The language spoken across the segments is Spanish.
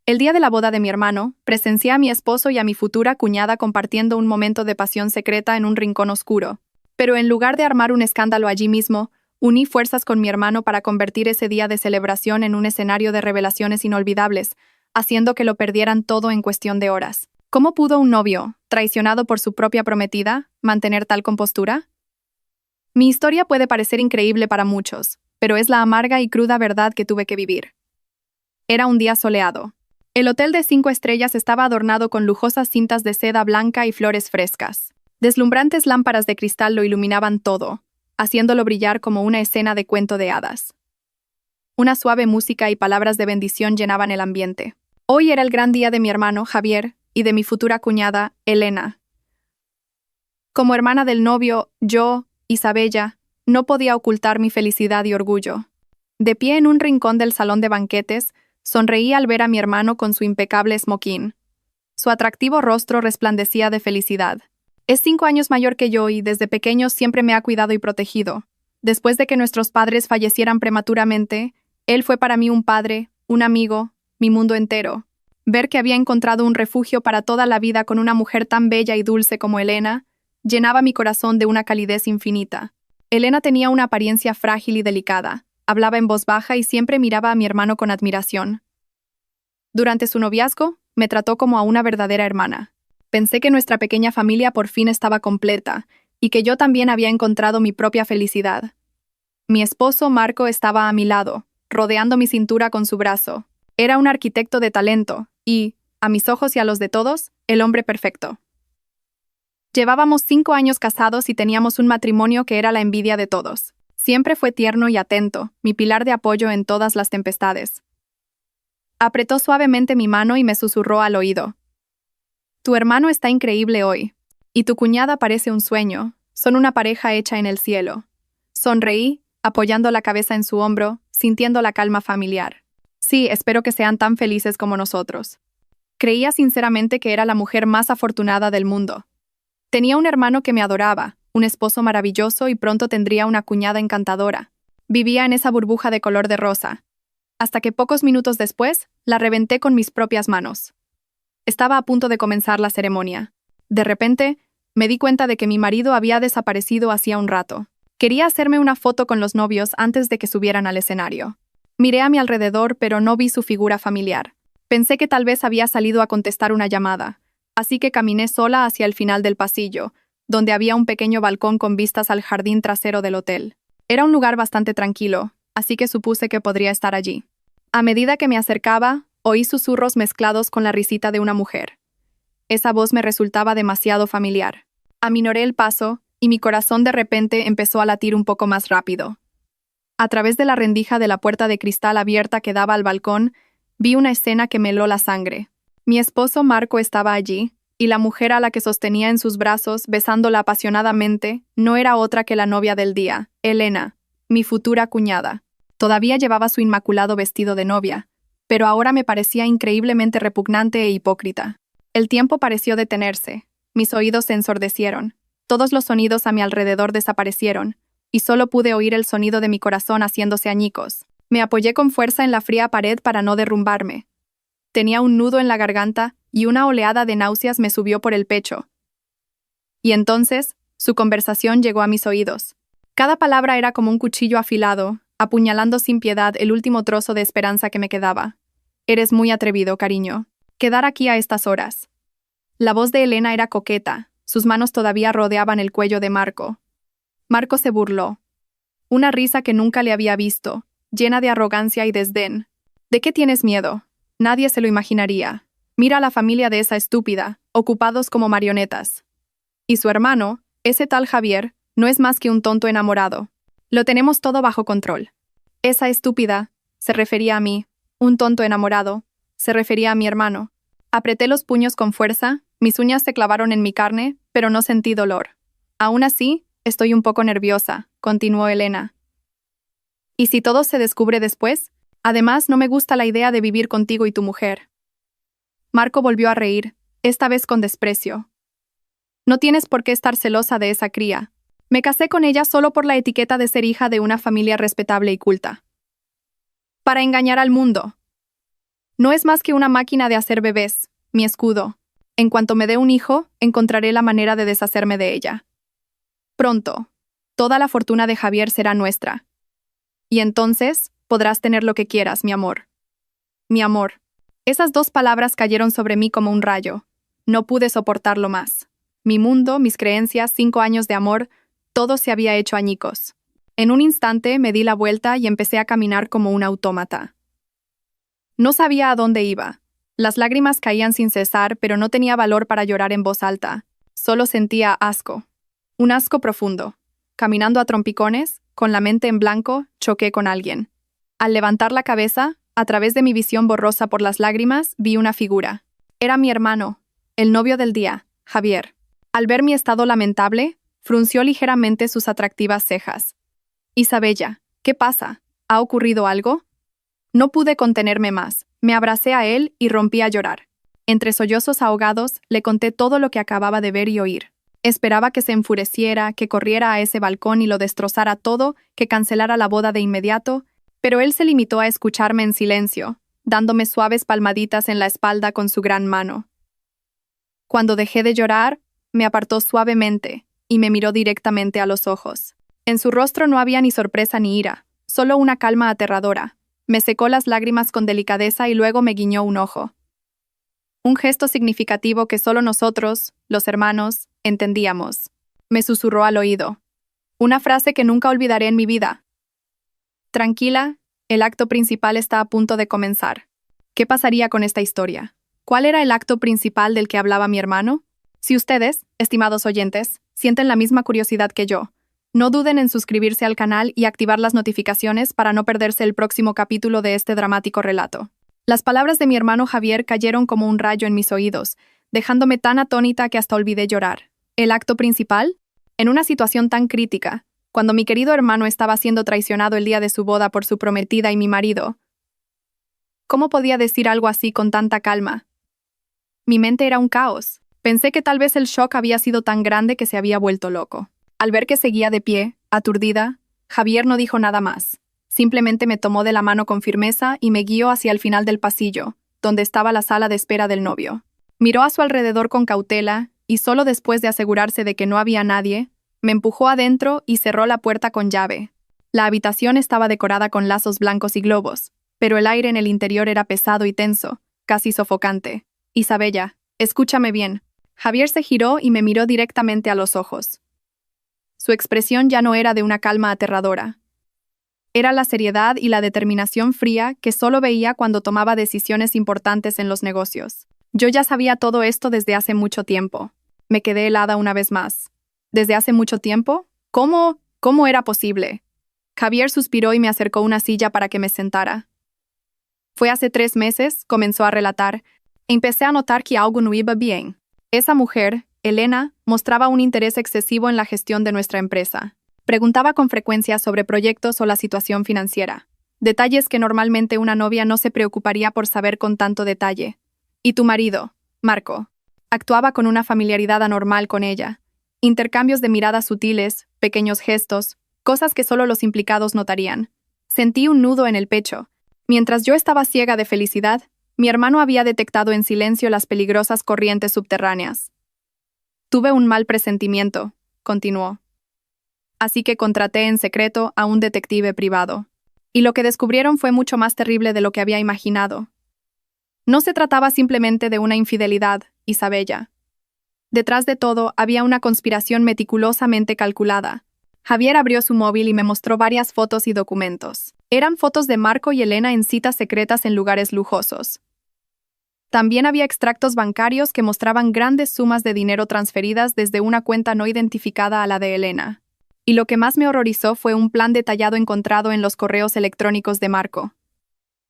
El día de la boda de mi hermano, presencié a mi esposo y a mi futura cuñada compartiendo un momento de pasión secreta en un rincón oscuro. Pero en lugar de armar un escándalo allí mismo, uní fuerzas con mi hermano para convertir ese día de celebración en un escenario de revelaciones inolvidables, haciendo que lo perdieran todo en cuestión de horas. ¿Cómo pudo un novio, traicionado por su propia prometida, mantener tal compostura? Mi historia puede parecer increíble para muchos, pero es la amarga y cruda verdad que tuve que vivir. Era un día soleado. El hotel de 5 estrellas estaba adornado con lujosas cintas de seda blanca y flores frescas. Deslumbrantes lámparas de cristal lo iluminaban todo, haciéndolo brillar como una escena de cuento de hadas. Una suave música y palabras de bendición llenaban el ambiente. Hoy era el gran día de mi hermano, Javier, y de mi futura cuñada, Elena. Como hermana del novio, yo, Isabella, no podía ocultar mi felicidad y orgullo. De pie en un rincón del salón de banquetes, sonreí al ver a mi hermano con su impecable smoking. Su atractivo rostro resplandecía de felicidad. Es 5 años mayor que yo y desde pequeño siempre me ha cuidado y protegido. Después de que nuestros padres fallecieran prematuramente, él fue para mí un padre, un amigo, mi mundo entero. Ver que había encontrado un refugio para toda la vida con una mujer tan bella y dulce como Elena, llenaba mi corazón de una calidez infinita. Elena tenía una apariencia frágil y delicada, hablaba en voz baja y siempre miraba a mi hermano con admiración. Durante su noviazgo, me trató como a una verdadera hermana. Pensé que nuestra pequeña familia por fin estaba completa, y que yo también había encontrado mi propia felicidad. Mi esposo, Marco, estaba a mi lado, rodeando mi cintura con su brazo. Era un arquitecto de talento, y, a mis ojos y a los de todos, el hombre perfecto. Llevábamos 5 años casados y teníamos un matrimonio que era la envidia de todos. Siempre fue tierno y atento, mi pilar de apoyo en todas las tempestades. Apretó suavemente mi mano y me susurró al oído. Tu hermano está increíble hoy. Y tu cuñada parece un sueño. Son una pareja hecha en el cielo. Sonreí, apoyando la cabeza en su hombro, sintiendo la calma familiar. Sí, espero que sean tan felices como nosotros. Creía sinceramente que era la mujer más afortunada del mundo. Tenía un hermano que me adoraba, un esposo maravilloso y pronto tendría una cuñada encantadora. Vivía en esa burbuja de color de rosa. Hasta que pocos minutos después, la reventé con mis propias manos. Estaba a punto de comenzar la ceremonia. De repente, me di cuenta de que mi marido había desaparecido hacía un rato. Quería hacerme una foto con los novios antes de que subieran al escenario. Miré a mi alrededor, pero no vi su figura familiar. Pensé que tal vez había salido a contestar una llamada, así que caminé sola hacia el final del pasillo, donde había un pequeño balcón con vistas al jardín trasero del hotel. Era un lugar bastante tranquilo, así que supuse que podría estar allí. A medida que me acercaba, oí susurros mezclados con la risita de una mujer. Esa voz me resultaba demasiado familiar. Aminoré el paso, y mi corazón de repente empezó a latir un poco más rápido. A través de la rendija de la puerta de cristal abierta que daba al balcón, vi una escena que me heló la sangre. Mi esposo Marco estaba allí, y la mujer a la que sostenía en sus brazos, besándola apasionadamente, no era otra que la novia del día, Elena, mi futura cuñada. Todavía llevaba su inmaculado vestido de novia, pero ahora me parecía increíblemente repugnante e hipócrita. El tiempo pareció detenerse, mis oídos se ensordecieron, todos los sonidos a mi alrededor desaparecieron, y solo pude oír el sonido de mi corazón haciéndose añicos. Me apoyé con fuerza en la fría pared para no derrumbarme. Tenía un nudo en la garganta y una oleada de náuseas me subió por el pecho. Y entonces, su conversación llegó a mis oídos. Cada palabra era como un cuchillo afilado, apuñalando sin piedad el último trozo de esperanza que me quedaba. Eres muy atrevido, cariño. Quedar aquí a estas horas. La voz de Elena era coqueta, sus manos todavía rodeaban el cuello de Marco. Marco se burló. Una risa que nunca le había visto, llena de arrogancia y desdén. ¿De qué tienes miedo? Nadie se lo imaginaría. Mira a la familia de esa estúpida, ocupados como marionetas. Y su hermano, ese tal Javier, no es más que un tonto enamorado. Lo tenemos todo bajo control. Esa estúpida, se refería a mí, un tonto enamorado, se refería a mi hermano. Apreté los puños con fuerza, mis uñas se clavaron en mi carne, pero no sentí dolor. Aún así, estoy un poco nerviosa, continuó Elena. ¿Y si todo se descubre después? Además, no me gusta la idea de vivir contigo y tu mujer. Marco volvió a reír, esta vez con desprecio. No tienes por qué estar celosa de esa cría. Me casé con ella solo por la etiqueta de ser hija de una familia respetable y culta. Para engañar al mundo. No es más que una máquina de hacer bebés, mi escudo. En cuanto me dé un hijo, encontraré la manera de deshacerme de ella. Pronto, toda la fortuna de Javier será nuestra. Y entonces, podrás tener lo que quieras, mi amor. Mi amor. Esas dos palabras cayeron sobre mí como un rayo. No pude soportarlo más. Mi mundo, mis creencias, 5 años de amor, todo se había hecho añicos. En un instante me di la vuelta y empecé a caminar como un autómata. No sabía a dónde iba. Las lágrimas caían sin cesar, pero no tenía valor para llorar en voz alta. Solo sentía asco. Un asco profundo. Caminando a trompicones, con la mente en blanco, choqué con alguien. Al levantar la cabeza, a través de mi visión borrosa por las lágrimas, vi una figura. Era mi hermano, el novio del día, Javier. Al ver mi estado lamentable, frunció ligeramente sus atractivas cejas. Isabella, ¿qué pasa? ¿Ha ocurrido algo? No pude contenerme más. Me abracé a él y rompí a llorar. Entre sollozos ahogados, le conté todo lo que acababa de ver y oír. Esperaba que se enfureciera, que corriera a ese balcón y lo destrozara todo, que cancelara la boda de inmediato, pero él se limitó a escucharme en silencio, dándome suaves palmaditas en la espalda con su gran mano. Cuando dejé de llorar, me apartó suavemente y me miró directamente a los ojos. En su rostro no había ni sorpresa ni ira, solo una calma aterradora. Me secó las lágrimas con delicadeza y luego me guiñó un ojo. Un gesto significativo que solo nosotros, los hermanos, entendíamos. Me susurró al oído. Una frase que nunca olvidaré en mi vida. Tranquila, el acto principal está a punto de comenzar. ¿Qué pasaría con esta historia? ¿Cuál era el acto principal del que hablaba mi hermano? Si ustedes, estimados oyentes, sienten la misma curiosidad que yo, no duden en suscribirse al canal y activar las notificaciones para no perderse el próximo capítulo de este dramático relato. Las palabras de mi hermano Javier cayeron como un rayo en mis oídos, dejándome tan atónita que hasta olvidé llorar. ¿El acto principal? En una situación tan crítica, cuando mi querido hermano estaba siendo traicionado el día de su boda por su prometida y mi marido. ¿Cómo podía decir algo así con tanta calma? Mi mente era un caos. Pensé que tal vez el shock había sido tan grande que se había vuelto loco. Al ver que seguía de pie, aturdida, Javier no dijo nada más. Simplemente me tomó de la mano con firmeza y me guió hacia el final del pasillo, donde estaba la sala de espera del novio. Miró a su alrededor con cautela y solo después de asegurarse de que no había nadie, me empujó adentro y cerró la puerta con llave. La habitación estaba decorada con lazos blancos y globos, pero el aire en el interior era pesado y tenso, casi sofocante. Isabella, escúchame bien. Javier se giró y me miró directamente a los ojos. Su expresión ya no era de una calma aterradora. Era la seriedad y la determinación fría que solo veía cuando tomaba decisiones importantes en los negocios. Yo ya sabía todo esto desde hace mucho tiempo. Me quedé helada una vez más. ¿Desde hace mucho tiempo? ¿Cómo era posible? Javier suspiró y me acercó una silla para que me sentara. Fue hace 3 meses, comenzó a relatar. Empecé a notar que algo no iba bien. Esa mujer, Elena, mostraba un interés excesivo en la gestión de nuestra empresa. Preguntaba con frecuencia sobre proyectos o la situación financiera. Detalles que normalmente una novia no se preocuparía por saber con tanto detalle. Y tu marido, Marco, actuaba con una familiaridad anormal con ella. Intercambios de miradas sutiles, pequeños gestos, cosas que solo los implicados notarían. Sentí un nudo en el pecho. Mientras yo estaba ciega de felicidad, mi hermano había detectado en silencio las peligrosas corrientes subterráneas. Tuve un mal presentimiento, continuó. Así que contraté en secreto a un detective privado. Y lo que descubrieron fue mucho más terrible de lo que había imaginado. No se trataba simplemente de una infidelidad, Isabella. Detrás de todo había una conspiración meticulosamente calculada. Javier abrió su móvil y me mostró varias fotos y documentos. Eran fotos de Marco y Elena en citas secretas en lugares lujosos. También había extractos bancarios que mostraban grandes sumas de dinero transferidas desde una cuenta no identificada a la de Elena. Y lo que más me horrorizó fue un plan detallado encontrado en los correos electrónicos de Marco.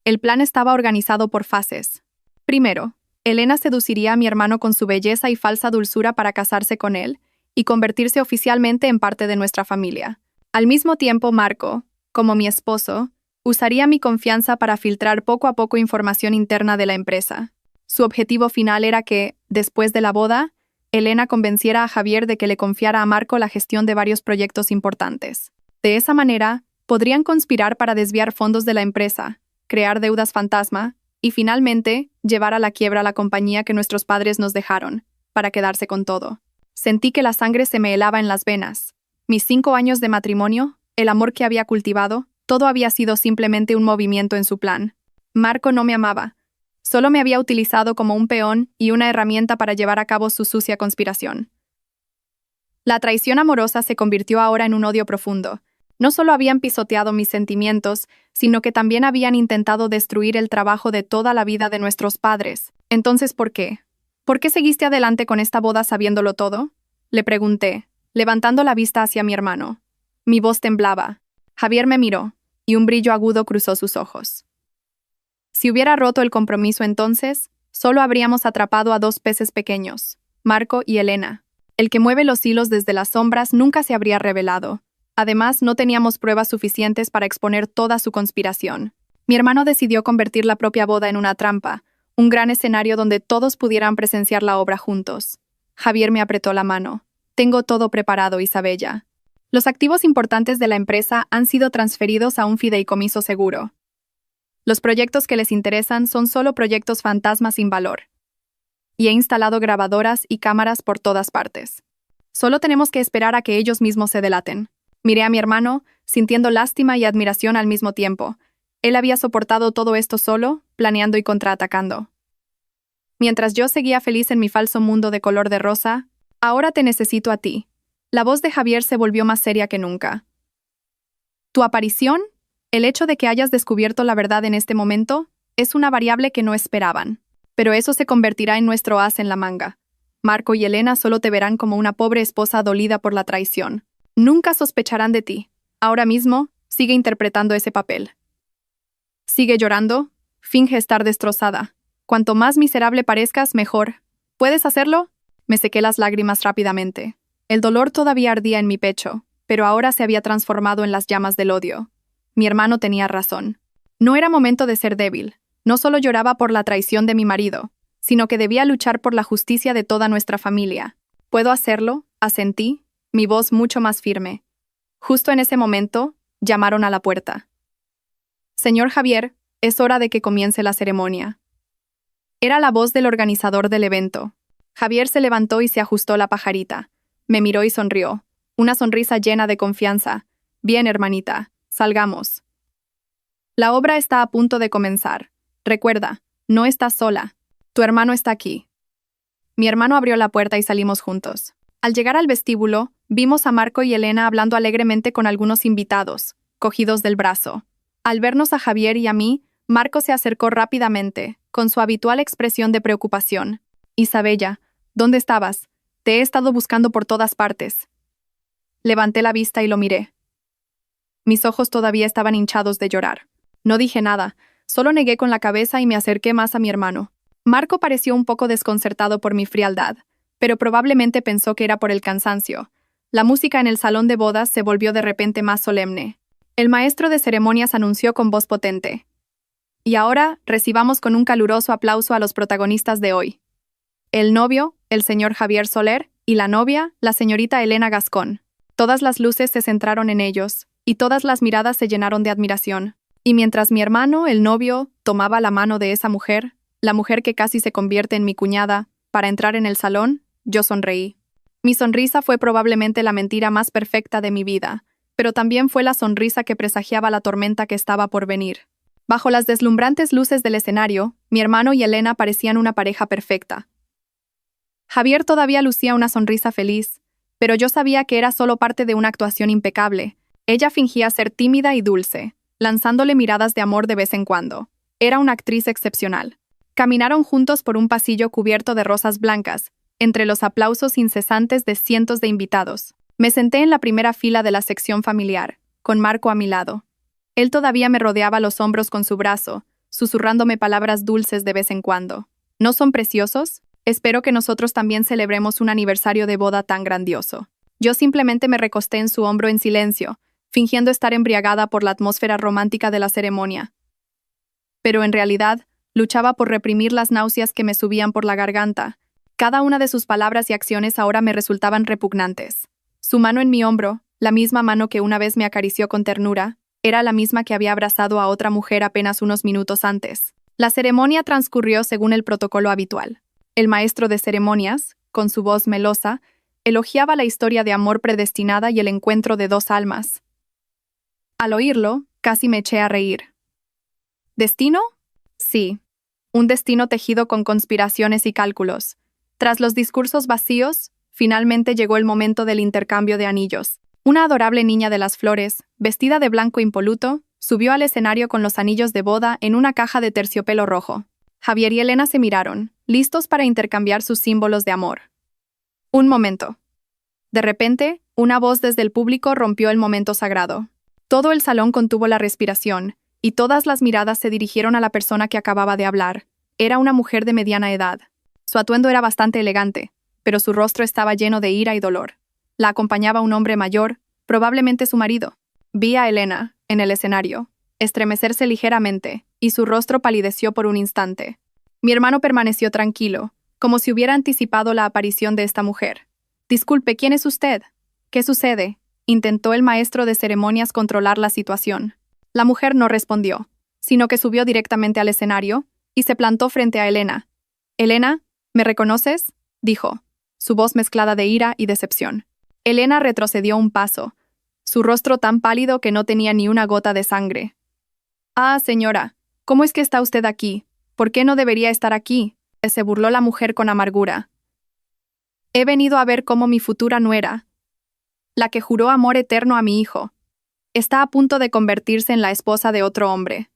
El plan estaba organizado por fases. Primero, Elena seduciría a mi hermano con su belleza y falsa dulzura para casarse con él y convertirse oficialmente en parte de nuestra familia. Al mismo tiempo, Marco, como mi esposo, usaría mi confianza para filtrar poco a poco información interna de la empresa. Su objetivo final era que, después de la boda, Elena convenciera a Javier de que le confiara a Marco la gestión de varios proyectos importantes. De esa manera, podrían conspirar para desviar fondos de la empresa, crear deudas fantasma y finalmente llevar a la quiebra la compañía que nuestros padres nos dejaron, para quedarse con todo. Sentí que la sangre se me helaba en las venas. Mis 5 años de matrimonio, el amor que había cultivado, todo había sido simplemente un movimiento en su plan. Marco no me amaba. Solo me había utilizado como un peón y una herramienta para llevar a cabo su sucia conspiración. La traición amorosa se convirtió ahora en un odio profundo. No solo habían pisoteado mis sentimientos, sino que también habían intentado destruir el trabajo de toda la vida de nuestros padres. Entonces, ¿por qué? ¿Por qué seguiste adelante con esta boda sabiéndolo todo? Le pregunté, levantando la vista hacia mi hermano. Mi voz temblaba. Javier me miró, y un brillo agudo cruzó sus ojos. Si hubiera roto el compromiso entonces, solo habríamos atrapado a 2 peces pequeños, Marco y Elena. El que mueve los hilos desde las sombras nunca se habría revelado. Además, no teníamos pruebas suficientes para exponer toda su conspiración. Mi hermano decidió convertir la propia boda en una trampa, un gran escenario donde todos pudieran presenciar la obra juntos. Javier me apretó la mano. Tengo todo preparado, Isabella. Los activos importantes de la empresa han sido transferidos a un fideicomiso seguro. Los proyectos que les interesan son solo proyectos fantasmas sin valor. Y he instalado grabadoras y cámaras por todas partes. Solo tenemos que esperar a que ellos mismos se delaten. Miré a mi hermano, sintiendo lástima y admiración al mismo tiempo. Él había soportado todo esto solo, planeando y contraatacando. Mientras yo seguía feliz en mi falso mundo de color de rosa, ahora te necesito a ti. La voz de Javier se volvió más seria que nunca. Tu aparición, el hecho de que hayas descubierto la verdad en este momento, es una variable que no esperaban. Pero eso se convertirá en nuestro as en la manga. Marco y Elena solo te verán como una pobre esposa dolida por la traición. Nunca sospecharán de ti. Ahora mismo, sigue interpretando ese papel. Sigue llorando, finge estar destrozada. Cuanto más miserable parezcas, mejor. ¿Puedes hacerlo? Me sequé las lágrimas rápidamente. El dolor todavía ardía en mi pecho, pero ahora se había transformado en las llamas del odio. Mi hermano tenía razón. No era momento de ser débil. No solo lloraba por la traición de mi marido, sino que debía luchar por la justicia de toda nuestra familia. ¿Puedo hacerlo? Asentí, mi voz mucho más firme. Justo en ese momento, llamaron a la puerta. Señor Javier, es hora de que comience la ceremonia. Era la voz del organizador del evento. Javier se levantó y se ajustó la pajarita. Me miró y sonrió. Una sonrisa llena de confianza. Bien, hermanita, salgamos. La obra está a punto de comenzar. Recuerda, no estás sola. Tu hermano está aquí. Mi hermano abrió la puerta y salimos juntos. Al llegar al vestíbulo, vimos a Marco y Elena hablando alegremente con algunos invitados, cogidos del brazo. Al vernos a Javier y a mí, Marco se acercó rápidamente, con su habitual expresión de preocupación. Isabella, ¿dónde estabas? Te he estado buscando por todas partes. Levanté la vista y lo miré. Mis ojos todavía estaban hinchados de llorar. No dije nada, solo negué con la cabeza y me acerqué más a mi hermano. Marco pareció un poco desconcertado por mi frialdad, pero probablemente pensó que era por el cansancio. La música en el salón de bodas se volvió de repente más solemne. El maestro de ceremonias anunció con voz potente. Y ahora, recibamos con un caluroso aplauso a los protagonistas de hoy. El novio, el señor Javier Soler, y la novia, la señorita Elena Gascón. Todas las luces se centraron en ellos, y todas las miradas se llenaron de admiración. Y mientras mi hermano, el novio, tomaba la mano de esa mujer, la mujer que casi se convierte en mi cuñada, para entrar en el salón, yo sonreí. Mi sonrisa fue probablemente la mentira más perfecta de mi vida, pero también fue la sonrisa que presagiaba la tormenta que estaba por venir. Bajo las deslumbrantes luces del escenario, mi hermano y Elena parecían una pareja perfecta. Javier todavía lucía una sonrisa feliz, pero yo sabía que era solo parte de una actuación impecable. Ella fingía ser tímida y dulce, lanzándole miradas de amor de vez en cuando. Era una actriz excepcional. Caminaron juntos por un pasillo cubierto de rosas blancas, entre los aplausos incesantes de cientos de invitados. Me senté en la primera fila de la sección familiar, con Marco a mi lado. Él todavía me rodeaba los hombros con su brazo, susurrándome palabras dulces de vez en cuando. ¿No son preciosos? Espero que nosotros también celebremos un aniversario de boda tan grandioso. Yo simplemente me recosté en su hombro en silencio, fingiendo estar embriagada por la atmósfera romántica de la ceremonia. Pero en realidad, luchaba por reprimir las náuseas que me subían por la garganta. Cada una de sus palabras y acciones ahora me resultaban repugnantes. Su mano en mi hombro, la misma mano que una vez me acarició con ternura, era la misma que había abrazado a otra mujer apenas unos minutos antes. La ceremonia transcurrió según el protocolo habitual. El maestro de ceremonias, con su voz melosa, elogiaba la historia de amor predestinada y el encuentro de dos almas. Al oírlo, casi me eché a reír. ¿Destino? Sí. Un destino tejido con conspiraciones y cálculos. Tras los discursos vacíos, finalmente llegó el momento del intercambio de anillos. Una adorable niña de las flores, vestida de blanco impoluto, subió al escenario con los anillos de boda en una caja de terciopelo rojo. Javier y Elena se miraron, listos para intercambiar sus símbolos de amor. Un momento. De repente, una voz desde el público rompió el momento sagrado. Todo el salón contuvo la respiración, y todas las miradas se dirigieron a la persona que acababa de hablar. Era una mujer de mediana edad. Su atuendo era bastante elegante, pero su rostro estaba lleno de ira y dolor. La acompañaba un hombre mayor, probablemente su marido. Vi a Elena, en el escenario, estremecerse ligeramente, y su rostro palideció por un instante. Mi hermano permaneció tranquilo, como si hubiera anticipado la aparición de esta mujer. «Disculpe, ¿quién es usted? ¿Qué sucede?», intentó el maestro de ceremonias controlar la situación. La mujer no respondió, sino que subió directamente al escenario y se plantó frente a Elena. «Elena, ¿me reconoces?», dijo, su voz mezclada de ira y decepción. Elena retrocedió un paso, su rostro tan pálido que no tenía ni una gota de sangre. «Ah, señora, ¿cómo es que está usted aquí? ¿Por qué no debería estar aquí?», se burló la mujer con amargura. «He venido a ver cómo mi futura nuera, la que juró amor eterno a mi hijo, está a punto de convertirse en la esposa de otro hombre.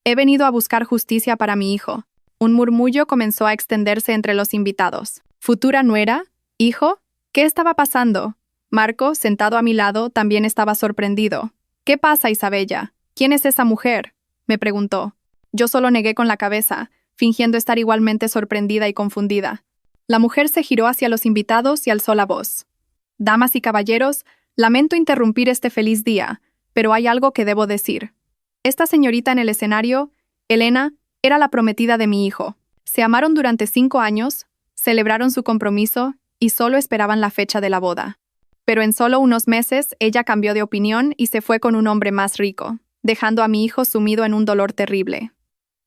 He venido a buscar justicia para mi hijo». Un murmullo comenzó a extenderse entre los invitados. «¿Futura nuera? ¿Hijo? ¿Qué estaba pasando?». Marco, sentado a mi lado, también estaba sorprendido. «¿Qué pasa, Isabella? ¿Quién es esa mujer?», me preguntó. Yo solo negué con la cabeza, fingiendo estar igualmente sorprendida y confundida. La mujer se giró hacia los invitados y alzó la voz. «Damas y caballeros, lamento interrumpir este feliz día, pero hay algo que debo decir. Esta señorita en el escenario, Elena, era la prometida de mi hijo. Se amaron durante 5 años, celebraron su compromiso y solo esperaban la fecha de la boda. Pero en solo unos meses ella cambió de opinión y se fue con un hombre más rico, dejando a mi hijo sumido en un dolor terrible».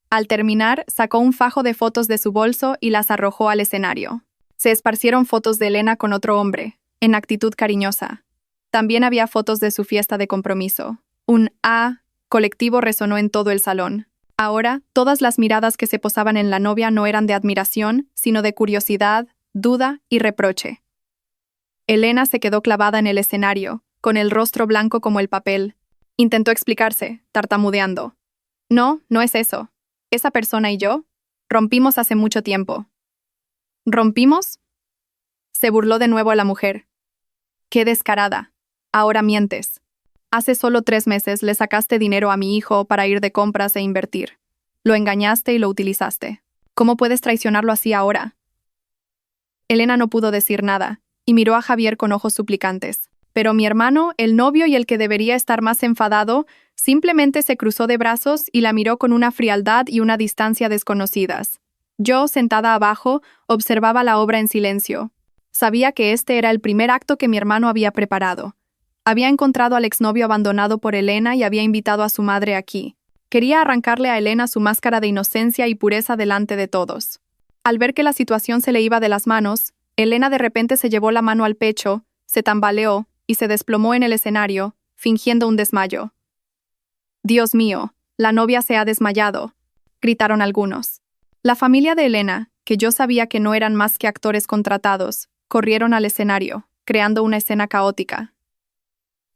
Al terminar, sacó un fajo de fotos de su bolso y las arrojó al escenario. Se esparcieron fotos de Elena con otro hombre, en actitud cariñosa. También había fotos de su fiesta de compromiso. Un «ah» colectivo resonó en todo el salón. Ahora, todas las miradas que se posaban en la novia no eran de admiración, sino de curiosidad, duda y reproche. Elena se quedó clavada en el escenario, con el rostro blanco como el papel. Intentó explicarse, tartamudeando. «No, no es eso. Esa persona y yo rompimos hace mucho tiempo». «¿Rompimos?», se burló de nuevo a la mujer. «Qué descarada. Ahora mientes. Hace solo 3 meses le sacaste dinero a mi hijo para ir de compras e invertir. Lo engañaste y lo utilizaste. ¿Cómo puedes traicionarlo así ahora?». Elena no pudo decir nada, y miró a Javier con ojos suplicantes. Pero mi hermano, el novio y el que debería estar más enfadado, simplemente se cruzó de brazos y la miró con una frialdad y una distancia desconocidas. Yo, sentada abajo, observaba la obra en silencio. Sabía que este era el primer acto que mi hermano había preparado. Había encontrado al exnovio abandonado por Elena y había invitado a su madre aquí. Quería arrancarle a Elena su máscara de inocencia y pureza delante de todos. Al ver que la situación se le iba de las manos, Elena de repente se llevó la mano al pecho, se tambaleó y se desplomó en el escenario, fingiendo un desmayo. «Dios mío, la novia se ha desmayado», gritaron algunos. La familia de Elena, que yo sabía que no eran más que actores contratados, corrieron al escenario, creando una escena caótica.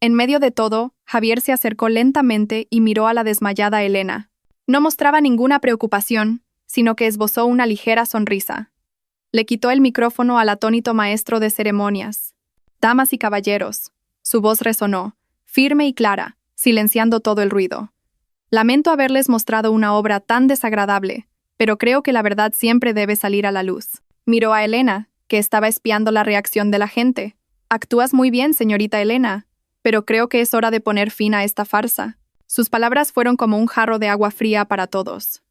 En medio de todo, Javier se acercó lentamente y miró a la desmayada Elena. No mostraba ninguna preocupación, sino que esbozó una ligera sonrisa. Le quitó el micrófono al atónito maestro de ceremonias. «Damas y caballeros», su voz resonó, firme y clara, silenciando todo el ruido. «Lamento haberles mostrado una obra tan desagradable, pero creo que la verdad siempre debe salir a la luz». Miró a Elena, que estaba espiando la reacción de la gente. «Actúas muy bien, señorita Elena, pero creo que es hora de poner fin a esta farsa». Sus palabras fueron como un jarro de agua fría para todos.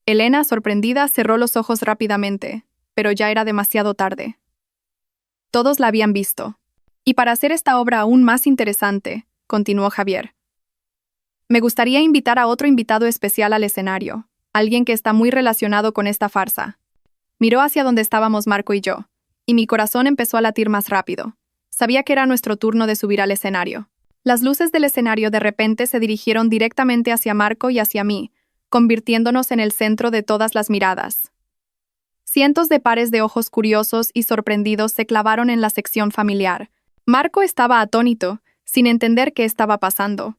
Elena, sorprendida, cerró los ojos rápidamente, pero ya era demasiado tarde. Todos la habían visto. «Y para hacer esta obra aún más interesante», continuó Javier, «me gustaría invitar a otro invitado especial al escenario. Alguien que está muy relacionado con esta farsa. Miró hacia donde estábamos Marco y yo, y mi corazón empezó a latir más rápido. Sabía que era nuestro turno de subir al escenario. Las luces del escenario de repente se dirigieron directamente hacia Marco y hacia mí, convirtiéndonos en el centro de todas las miradas. Cientos de pares de ojos curiosos y sorprendidos se clavaron en la sección familiar. Marco estaba atónito, sin entender qué estaba pasando.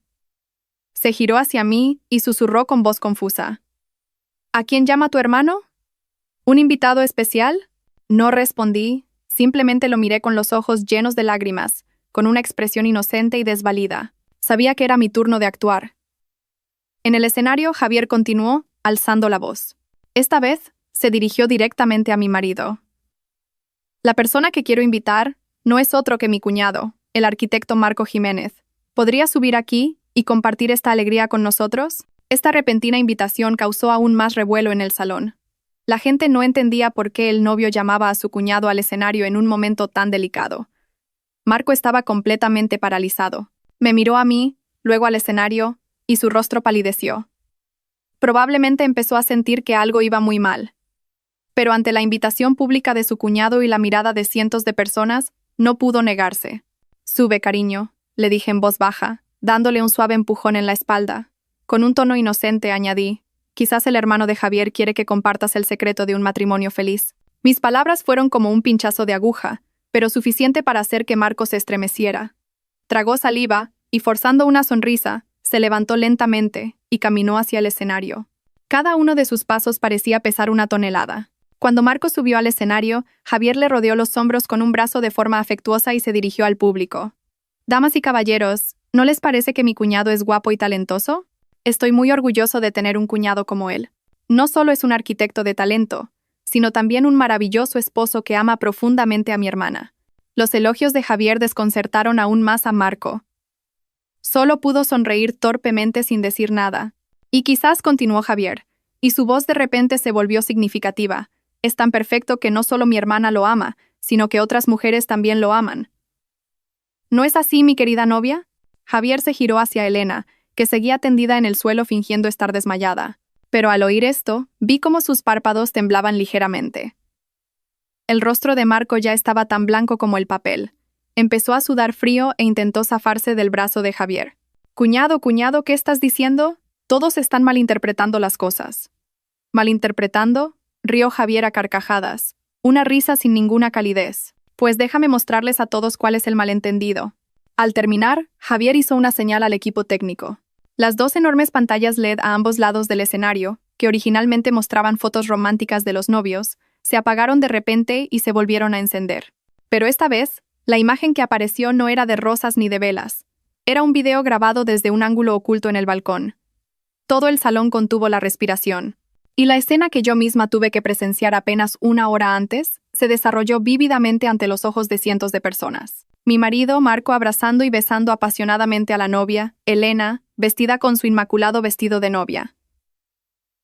Se giró hacia mí y susurró con voz confusa. ¿A quién llama tu hermano? ¿Un invitado especial? No respondí, simplemente lo miré con los ojos llenos de lágrimas, con una expresión inocente y desvalida. Sabía que era mi turno de actuar. En el escenario, Javier continuó, alzando la voz. Esta vez, se dirigió directamente a mi marido. La persona que quiero invitar no es otro que mi cuñado, el arquitecto Marco Jiménez. ¿Podría subir aquí y compartir esta alegría con nosotros? Esta repentina invitación causó aún más revuelo en el salón. La gente no entendía por qué el novio llamaba a su cuñado al escenario en un momento tan delicado. Marco estaba completamente paralizado. Me miró a mí, luego al escenario, y su rostro palideció. Probablemente empezó a sentir que algo iba muy mal. Pero ante la invitación pública de su cuñado y la mirada de cientos de personas, no pudo negarse. Sube, cariño, le dije en voz baja, dándole un suave empujón en la espalda. Con un tono inocente añadí, quizás el hermano de Javier quiere que compartas el secreto de un matrimonio feliz. Mis palabras fueron como un pinchazo de aguja, pero suficiente para hacer que Marco se estremeciera. Tragó saliva y, forzando una sonrisa, se levantó lentamente y caminó hacia el escenario. Cada uno de sus pasos parecía pesar una tonelada. Cuando Marco subió al escenario, Javier le rodeó los hombros con un brazo de forma afectuosa y se dirigió al público. Damas y caballeros, ¿no les parece que mi cuñado es guapo y talentoso? Estoy muy orgulloso de tener un cuñado como él. No solo es un arquitecto de talento, sino también un maravilloso esposo que ama profundamente a mi hermana. Los elogios de Javier desconcertaron aún más a Marco. Solo pudo sonreír torpemente sin decir nada. Y quizás continuó Javier, y su voz de repente se volvió significativa. Es tan perfecto que no solo mi hermana lo ama, sino que otras mujeres también lo aman. ¿No es así, mi querida novia? Javier se giró hacia Elena, que seguía tendida en el suelo fingiendo estar desmayada. Pero al oír esto, vi cómo sus párpados temblaban ligeramente. El rostro de Marco ya estaba tan blanco como el papel. Empezó a sudar frío e intentó zafarse del brazo de Javier. Cuñado, ¿qué estás diciendo? Todos están malinterpretando las cosas. ¿Malinterpretando? Rió Javier a carcajadas. Una risa sin ninguna calidez. Pues déjame mostrarles a todos cuál es el malentendido. Al terminar, Javier hizo una señal al equipo técnico. Las dos enormes pantallas LED a ambos lados del escenario, que originalmente mostraban fotos románticas de los novios, se apagaron de repente y se volvieron a encender. Pero esta vez, la imagen que apareció no era de rosas ni de velas. Era un video grabado desde un ángulo oculto en el balcón. Todo el salón contuvo la respiración. Y la escena que yo misma tuve que presenciar apenas una hora antes, se desarrolló vívidamente ante los ojos de cientos de personas. Mi marido, Marco, abrazando y besando apasionadamente a la novia, Elena, vestida con su inmaculado vestido de novia.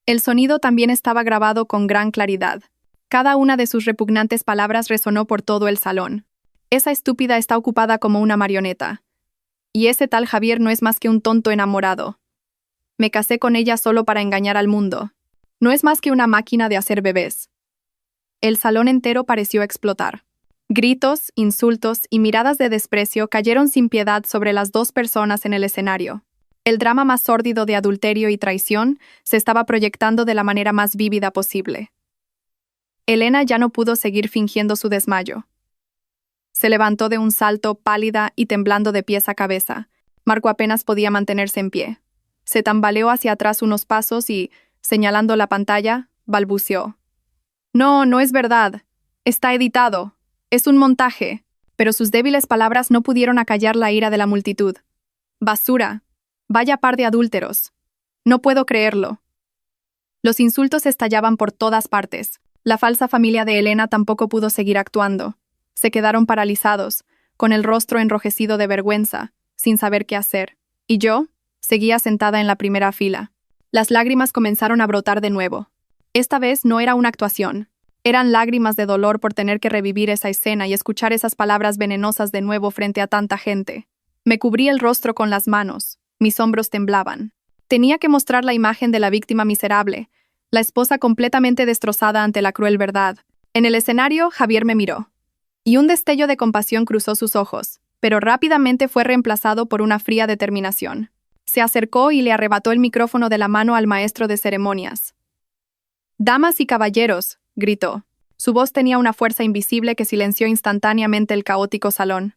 El sonido también estaba grabado con gran claridad. Cada una de sus repugnantes palabras resonó por todo el salón. Esa estúpida está ocupada como una marioneta. Y ese tal Javier no es más que un tonto enamorado. Me casé con ella solo para engañar al mundo. No es más que una máquina de hacer bebés. El salón entero pareció explotar. Gritos, insultos y miradas de desprecio cayeron sin piedad sobre las dos personas en el escenario. El drama más sórdido de adulterio y traición se estaba proyectando de la manera más vívida posible. Elena ya no pudo seguir fingiendo su desmayo. Se levantó de un salto, pálida y temblando de pies a cabeza. Marco apenas podía mantenerse en pie. Se tambaleó hacia atrás unos pasos y, señalando la pantalla, balbuceó. No, no es verdad. Está editado. Es un montaje. Pero sus débiles palabras no pudieron acallar la ira de la multitud. Basura. Vaya par de adúlteros. No puedo creerlo. Los insultos estallaban por todas partes. La falsa familia de Elena tampoco pudo seguir actuando. Se quedaron paralizados, con el rostro enrojecido de vergüenza, sin saber qué hacer. Y yo seguía sentada en la primera fila. Las lágrimas comenzaron a brotar de nuevo. Esta vez no era una actuación. Eran lágrimas de dolor por tener que revivir esa escena y escuchar esas palabras venenosas de nuevo frente a tanta gente. Me cubrí el rostro con las manos. Mis hombros temblaban. Tenía que mostrar la imagen de la víctima miserable, la esposa completamente destrozada ante la cruel verdad. En el escenario, Javier me miró. Y un destello de compasión cruzó sus ojos, pero rápidamente fue reemplazado por una fría determinación. Se acercó y le arrebató el micrófono de la mano al maestro de ceremonias. «Damas y caballeros», gritó. Su voz tenía una fuerza invisible que silenció instantáneamente el caótico salón.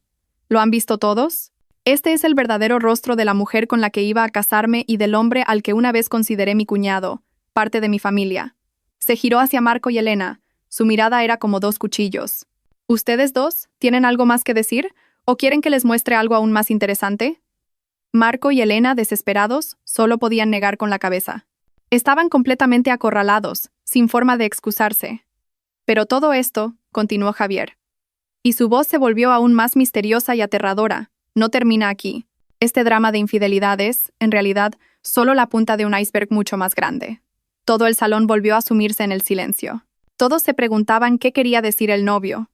¿Lo han visto todos? Este es el verdadero rostro de la mujer con la que iba a casarme y del hombre al que una vez consideré mi cuñado, parte de mi familia. Se giró hacia Marco y Elena. Su mirada era como dos cuchillos. ¿Ustedes dos tienen algo más que decir? ¿O quieren que les muestre algo aún más interesante? Marco y Elena, desesperados, solo podían negar con la cabeza. Estaban completamente acorralados, sin forma de excusarse. Pero todo esto, continuó Javier. Y su voz se volvió aún más misteriosa y aterradora. No termina aquí. Este drama de infidelidad es, en realidad, solo la punta de un iceberg mucho más grande. Todo el salón volvió a sumirse en el silencio. Todos se preguntaban qué quería decir el novio.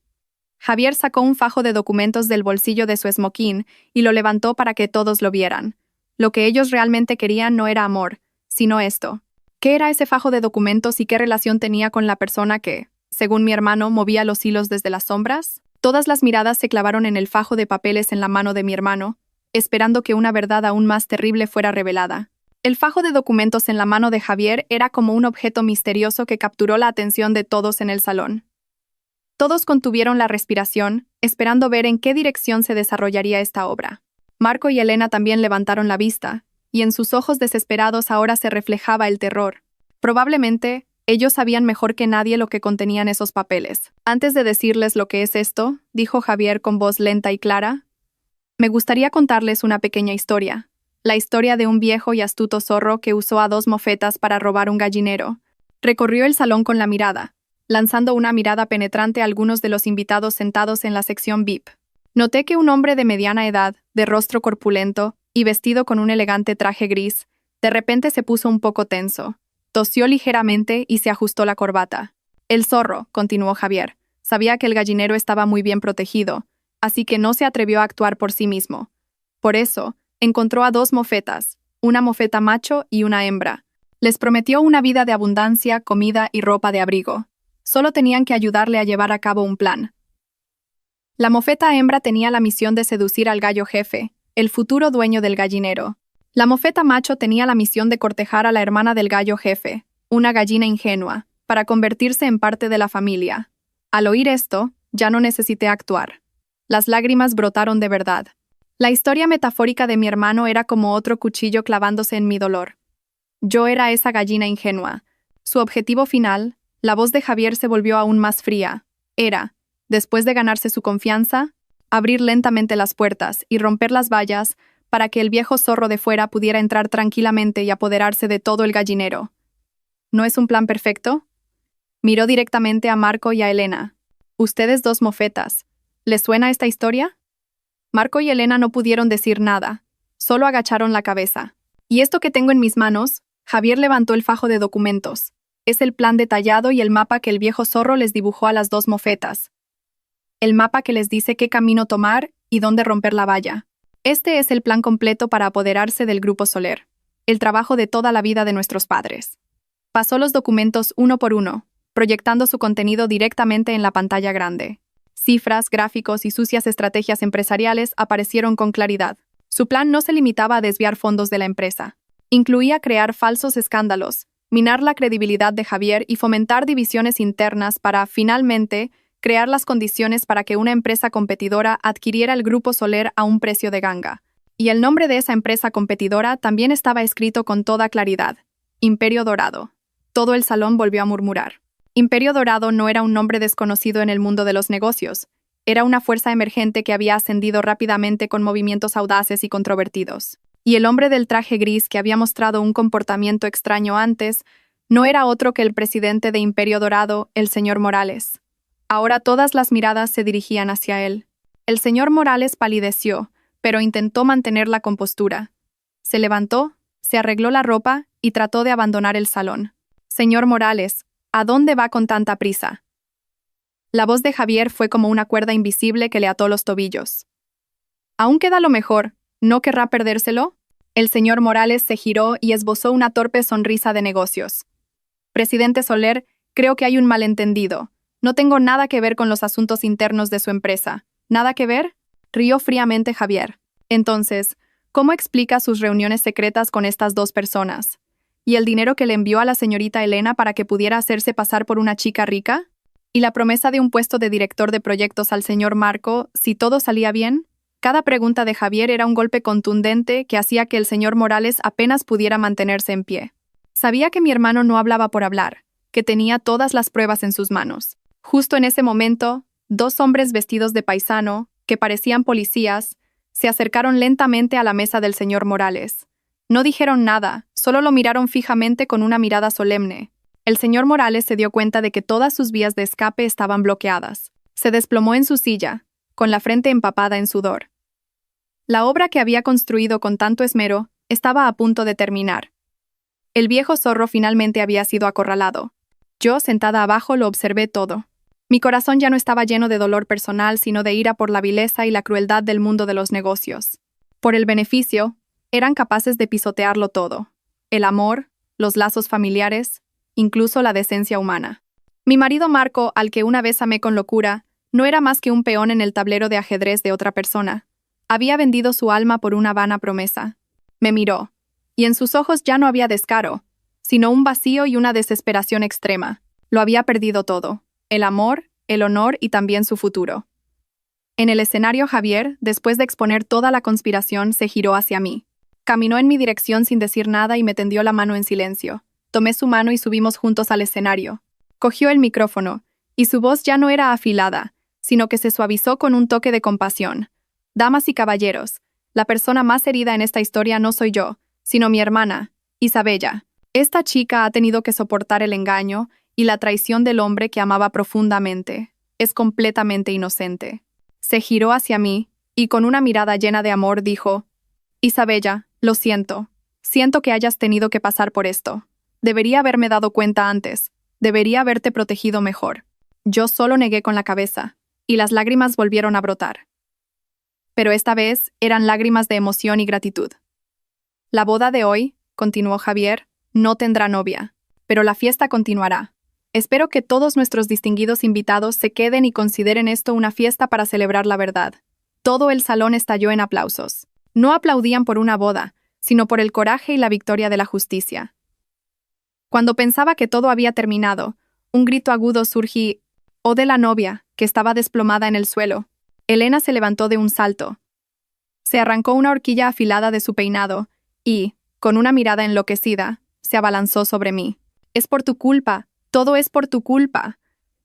Javier sacó un fajo de documentos del bolsillo de su esmoquín y lo levantó para que todos lo vieran. Lo que ellos realmente querían no era amor, sino esto. ¿Qué era ese fajo de documentos y qué relación tenía con la persona que, según mi hermano, movía los hilos desde las sombras? Todas las miradas se clavaron en el fajo de papeles en la mano de mi hermano, esperando que una verdad aún más terrible fuera revelada. El fajo de documentos en la mano de Javier era como un objeto misterioso que capturó la atención de todos en el salón. Todos contuvieron la respiración, esperando ver en qué dirección se desarrollaría esta obra. Marco y Elena también levantaron la vista, y en sus ojos desesperados ahora se reflejaba el terror. Probablemente, ellos sabían mejor que nadie lo que contenían esos papeles. Antes de decirles lo que es esto, dijo Javier con voz lenta y clara, me gustaría contarles una pequeña historia. La historia de un viejo y astuto zorro que usó a dos mofetas para robar un gallinero. Recorrió el salón con la mirada, lanzando una mirada penetrante a algunos de los invitados sentados en la sección VIP. Noté que un hombre de mediana edad, de rostro corpulento y vestido con un elegante traje gris, de repente se puso un poco tenso. Tosió ligeramente y se ajustó la corbata. El zorro, continuó Javier, sabía que el gallinero estaba muy bien protegido, así que no se atrevió a actuar por sí mismo. Por eso, encontró a dos mofetas, una mofeta macho y una hembra. Les prometió una vida de abundancia, comida y ropa de abrigo. Solo tenían que ayudarle a llevar a cabo un plan. La mofeta hembra tenía la misión de seducir al gallo jefe, el futuro dueño del gallinero. La mofeta macho tenía la misión de cortejar a la hermana del gallo jefe, una gallina ingenua, para convertirse en parte de la familia. Al oír esto, ya no necesité actuar. Las lágrimas brotaron de verdad. La historia metafórica de mi hermano era como otro cuchillo clavándose en mi dolor. Yo era esa gallina ingenua. Su objetivo final, la voz de Javier se volvió aún más fría. Era, después de ganarse su confianza, abrir lentamente las puertas y romper las vallas para que el viejo zorro de fuera pudiera entrar tranquilamente y apoderarse de todo el gallinero. ¿No es un plan perfecto? Miró directamente a Marco y a Elena. Ustedes dos mofetas. ¿Les suena esta historia? Marco y Elena no pudieron decir nada, solo agacharon la cabeza. Y esto que tengo en mis manos, Javier levantó el fajo de documentos. Es el plan detallado y el mapa que el viejo zorro les dibujó a las dos mofetas. El mapa que les dice qué camino tomar y dónde romper la valla. Este es el plan completo para apoderarse del Grupo Soler, el trabajo de toda la vida de nuestros padres. Pasó los documentos uno por uno, proyectando su contenido directamente en la pantalla grande. Cifras, gráficos y sucias estrategias empresariales aparecieron con claridad. Su plan no se limitaba a desviar fondos de la empresa. Incluía crear falsos escándalos, minar la credibilidad de Javier y fomentar divisiones internas para, finalmente, crear las condiciones para que una empresa competidora adquiriera el Grupo Soler a un precio de ganga. Y el nombre de esa empresa competidora también estaba escrito con toda claridad. Imperio Dorado. Todo el salón volvió a murmurar. Imperio Dorado no era un nombre desconocido en el mundo de los negocios. Era una fuerza emergente que había ascendido rápidamente con movimientos audaces y controvertidos. Y el hombre del traje gris que había mostrado un comportamiento extraño antes no era otro que el presidente de Imperio Dorado, el señor Morales. Ahora todas las miradas se dirigían hacia él. El señor Morales palideció, pero intentó mantener la compostura. Se levantó, se arregló la ropa y trató de abandonar el salón. Señor Morales, ¿a dónde va con tanta prisa? La voz de Javier fue como una cuerda invisible que le ató los tobillos. ¿Aún queda lo mejor? ¿No querrá perdérselo? El señor Morales se giró y esbozó una torpe sonrisa de negocios. Presidente Soler, creo que hay un malentendido. No tengo nada que ver con los asuntos internos de su empresa. ¿Nada que ver? Rió fríamente Javier. Entonces, ¿cómo explica sus reuniones secretas con estas dos personas? ¿Y el dinero que le envió a la señorita Elena para que pudiera hacerse pasar por una chica rica? ¿Y la promesa de un puesto de director de proyectos al señor Marco, si todo salía bien? Cada pregunta de Javier era un golpe contundente que hacía que el señor Morales apenas pudiera mantenerse en pie. Sabía que mi hermano no hablaba por hablar, que tenía todas las pruebas en sus manos. Justo en ese momento, dos hombres vestidos de paisano, que parecían policías, se acercaron lentamente a la mesa del señor Morales. No dijeron nada, solo lo miraron fijamente con una mirada solemne. El señor Morales se dio cuenta de que todas sus vías de escape estaban bloqueadas. Se desplomó en su silla, con la frente empapada en sudor. La obra que había construido con tanto esmero estaba a punto de terminar. El viejo zorro finalmente había sido acorralado. Yo, sentada abajo, lo observé todo. Mi corazón ya no estaba lleno de dolor personal, sino de ira por la vileza y la crueldad del mundo de los negocios. Por el beneficio, eran capaces de pisotearlo todo. El amor, los lazos familiares, incluso la decencia humana. Mi marido Marco, al que una vez amé con locura, no era más que un peón en el tablero de ajedrez de otra persona. Había vendido su alma por una vana promesa. Me miró, y en sus ojos ya no había descaro, sino un vacío y una desesperación extrema. Lo había perdido todo: el amor, el honor y también su futuro. En el escenario, Javier, después de exponer toda la conspiración, se giró hacia mí. Caminó en mi dirección sin decir nada y me tendió la mano en silencio. Tomé su mano y subimos juntos al escenario. Cogió el micrófono, y su voz ya no era afilada, sino que se suavizó con un toque de compasión. Damas y caballeros, la persona más herida en esta historia no soy yo, sino mi hermana, Isabella. Esta chica ha tenido que soportar el engaño y la traición del hombre que amaba profundamente. Es completamente inocente. Se giró hacia mí, y con una mirada llena de amor dijo: Isabella, lo siento. Siento que hayas tenido que pasar por esto. Debería haberme dado cuenta antes. Debería haberte protegido mejor. Yo solo negué con la cabeza, y las lágrimas volvieron a brotar. Pero esta vez eran lágrimas de emoción y gratitud. La boda de hoy, continuó Javier, no tendrá novia, pero la fiesta continuará. Espero que todos nuestros distinguidos invitados se queden y consideren esto una fiesta para celebrar la verdad. Todo el salón estalló en aplausos. No aplaudían por una boda, sino por el coraje y la victoria de la justicia. Cuando pensaba que todo había terminado, un grito agudo surgió: «¡Oh!» de la novia, que estaba desplomada en el suelo. Elena se levantó de un salto. Se arrancó una horquilla afilada de su peinado y, con una mirada enloquecida, se abalanzó sobre mí. «Es por tu culpa, todo es por tu culpa».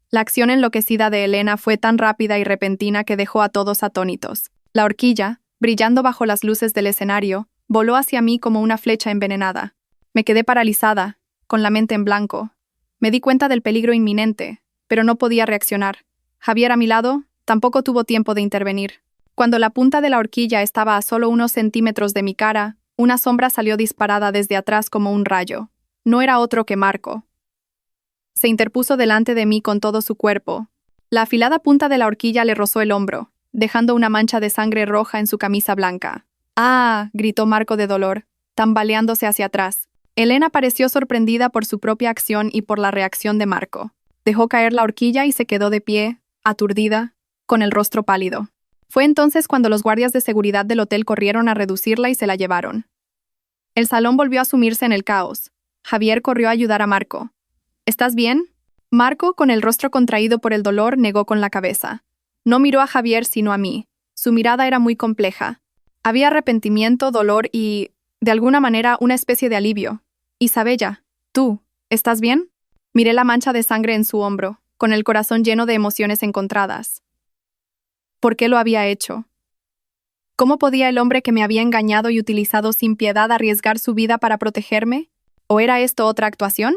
La acción enloquecida de Elena fue tan rápida y repentina que dejó a todos atónitos. La horquilla, brillando bajo las luces del escenario, voló hacia mí como una flecha envenenada. Me quedé paralizada, con la mente en blanco. Me di cuenta del peligro inminente, pero no podía reaccionar. Javier, a mi lado, tampoco tuvo tiempo de intervenir. Cuando la punta de la horquilla estaba a solo unos centímetros de mi cara, una sombra salió disparada desde atrás como un rayo. No era otro que Marco. Se interpuso delante de mí con todo su cuerpo. La afilada punta de la horquilla le rozó el hombro, dejando una mancha de sangre roja en su camisa blanca. «¡Ah!», gritó Marco de dolor, tambaleándose hacia atrás. Elena pareció sorprendida por su propia acción y por la reacción de Marco. Dejó caer la horquilla y se quedó de pie, aturdida, con el rostro pálido. Fue entonces cuando los guardias de seguridad del hotel corrieron a reducirla y se la llevaron. El salón volvió a sumirse en el caos. Javier corrió a ayudar a Marco. «¿Estás bien?». Marco, con el rostro contraído por el dolor, negó con la cabeza. No miró a Javier sino a mí. Su mirada era muy compleja. Había arrepentimiento, dolor y, de alguna manera, una especie de alivio. «Isabella, ¿tú, estás bien?». Miré la mancha de sangre en su hombro, con el corazón lleno de emociones encontradas. ¿Por qué lo había hecho? ¿Cómo podía el hombre que me había engañado y utilizado sin piedad arriesgar su vida para protegerme? ¿O era esto otra actuación?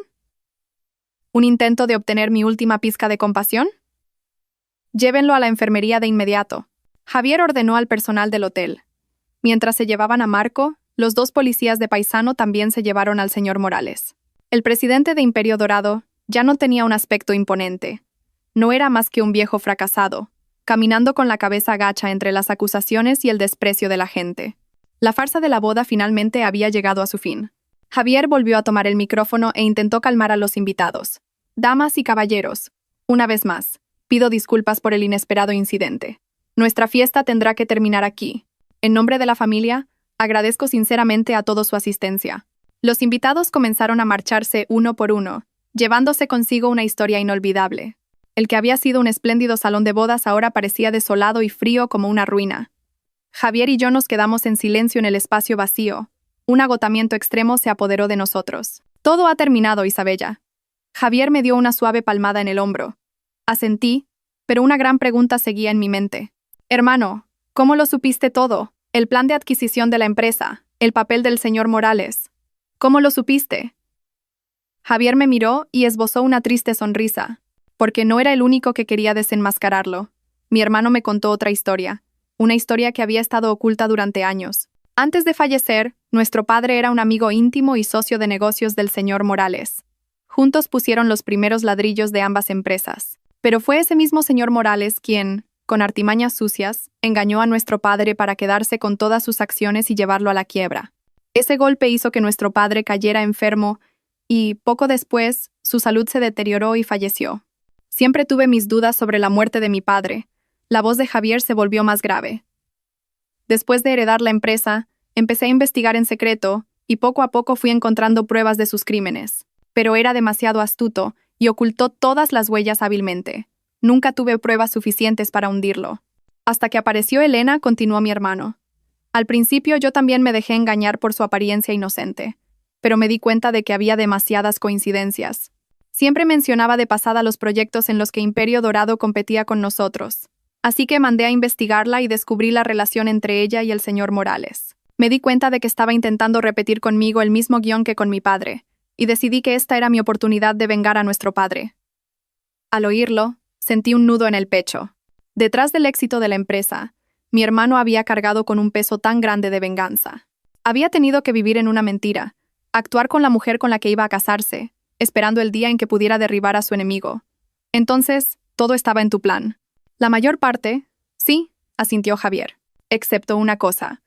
¿Un intento de obtener mi última pizca de compasión? Llévenlo a la enfermería de inmediato. Javier ordenó al personal del hotel. Mientras se llevaban a Marco, los dos policías de paisano también se llevaron al señor Morales. El presidente de Imperio Dorado ya no tenía un aspecto imponente. No era más que un viejo fracasado, caminando con la cabeza gacha entre las acusaciones y el desprecio de la gente. La farsa de la boda finalmente había llegado a su fin. Javier volvió a tomar el micrófono e intentó calmar a los invitados. Damas y caballeros, una vez más, pido disculpas por el inesperado incidente. Nuestra fiesta tendrá que terminar aquí. En nombre de la familia, agradezco sinceramente a todos su asistencia. Los invitados comenzaron a marcharse uno por uno, llevándose consigo una historia inolvidable. El que había sido un espléndido salón de bodas ahora parecía desolado y frío como una ruina. Javier y yo nos quedamos en silencio en el espacio vacío. Un agotamiento extremo se apoderó de nosotros. Todo ha terminado, Isabella. Javier me dio una suave palmada en el hombro. Asentí, pero una gran pregunta seguía en mi mente. Hermano, ¿cómo lo supiste todo? El plan de adquisición de la empresa, el papel del señor Morales. ¿Cómo lo supiste? Javier me miró y esbozó una triste sonrisa, porque no era el único que quería desenmascararlo. Mi hermano me contó otra historia, una historia que había estado oculta durante años. Antes de fallecer, nuestro padre era un amigo íntimo y socio de negocios del señor Morales. Juntos pusieron los primeros ladrillos de ambas empresas. Pero fue ese mismo señor Morales quien, con artimañas sucias, engañó a nuestro padre para quedarse con todas sus acciones y llevarlo a la quiebra. Ese golpe hizo que nuestro padre cayera enfermo y, poco después, su salud se deterioró y falleció. Siempre tuve mis dudas sobre la muerte de mi padre. La voz de Javier se volvió más grave. Después de heredar la empresa, empecé a investigar en secreto y poco a poco fui encontrando pruebas de sus crímenes. Pero era demasiado astuto y ocultó todas las huellas hábilmente. Nunca tuve pruebas suficientes para hundirlo. Hasta que apareció Elena, continuó mi hermano. Al principio yo también me dejé engañar por su apariencia inocente, pero me di cuenta de que había demasiadas coincidencias. Siempre mencionaba de pasada los proyectos en los que Imperio Dorado competía con nosotros. Así que mandé a investigarla y descubrí la relación entre ella y el señor Morales. Me di cuenta de que estaba intentando repetir conmigo el mismo guión que con mi padre, y decidí que esta era mi oportunidad de vengar a nuestro padre. Al oírlo, sentí un nudo en el pecho. Detrás del éxito de la empresa, mi hermano había cargado con un peso tan grande de venganza. Había tenido que vivir en una mentira, actuar con la mujer con la que iba a casarse, esperando el día en que pudiera derribar a su enemigo. Entonces, todo estaba en tu plan. La mayor parte, sí, asintió Javier, excepto una cosa.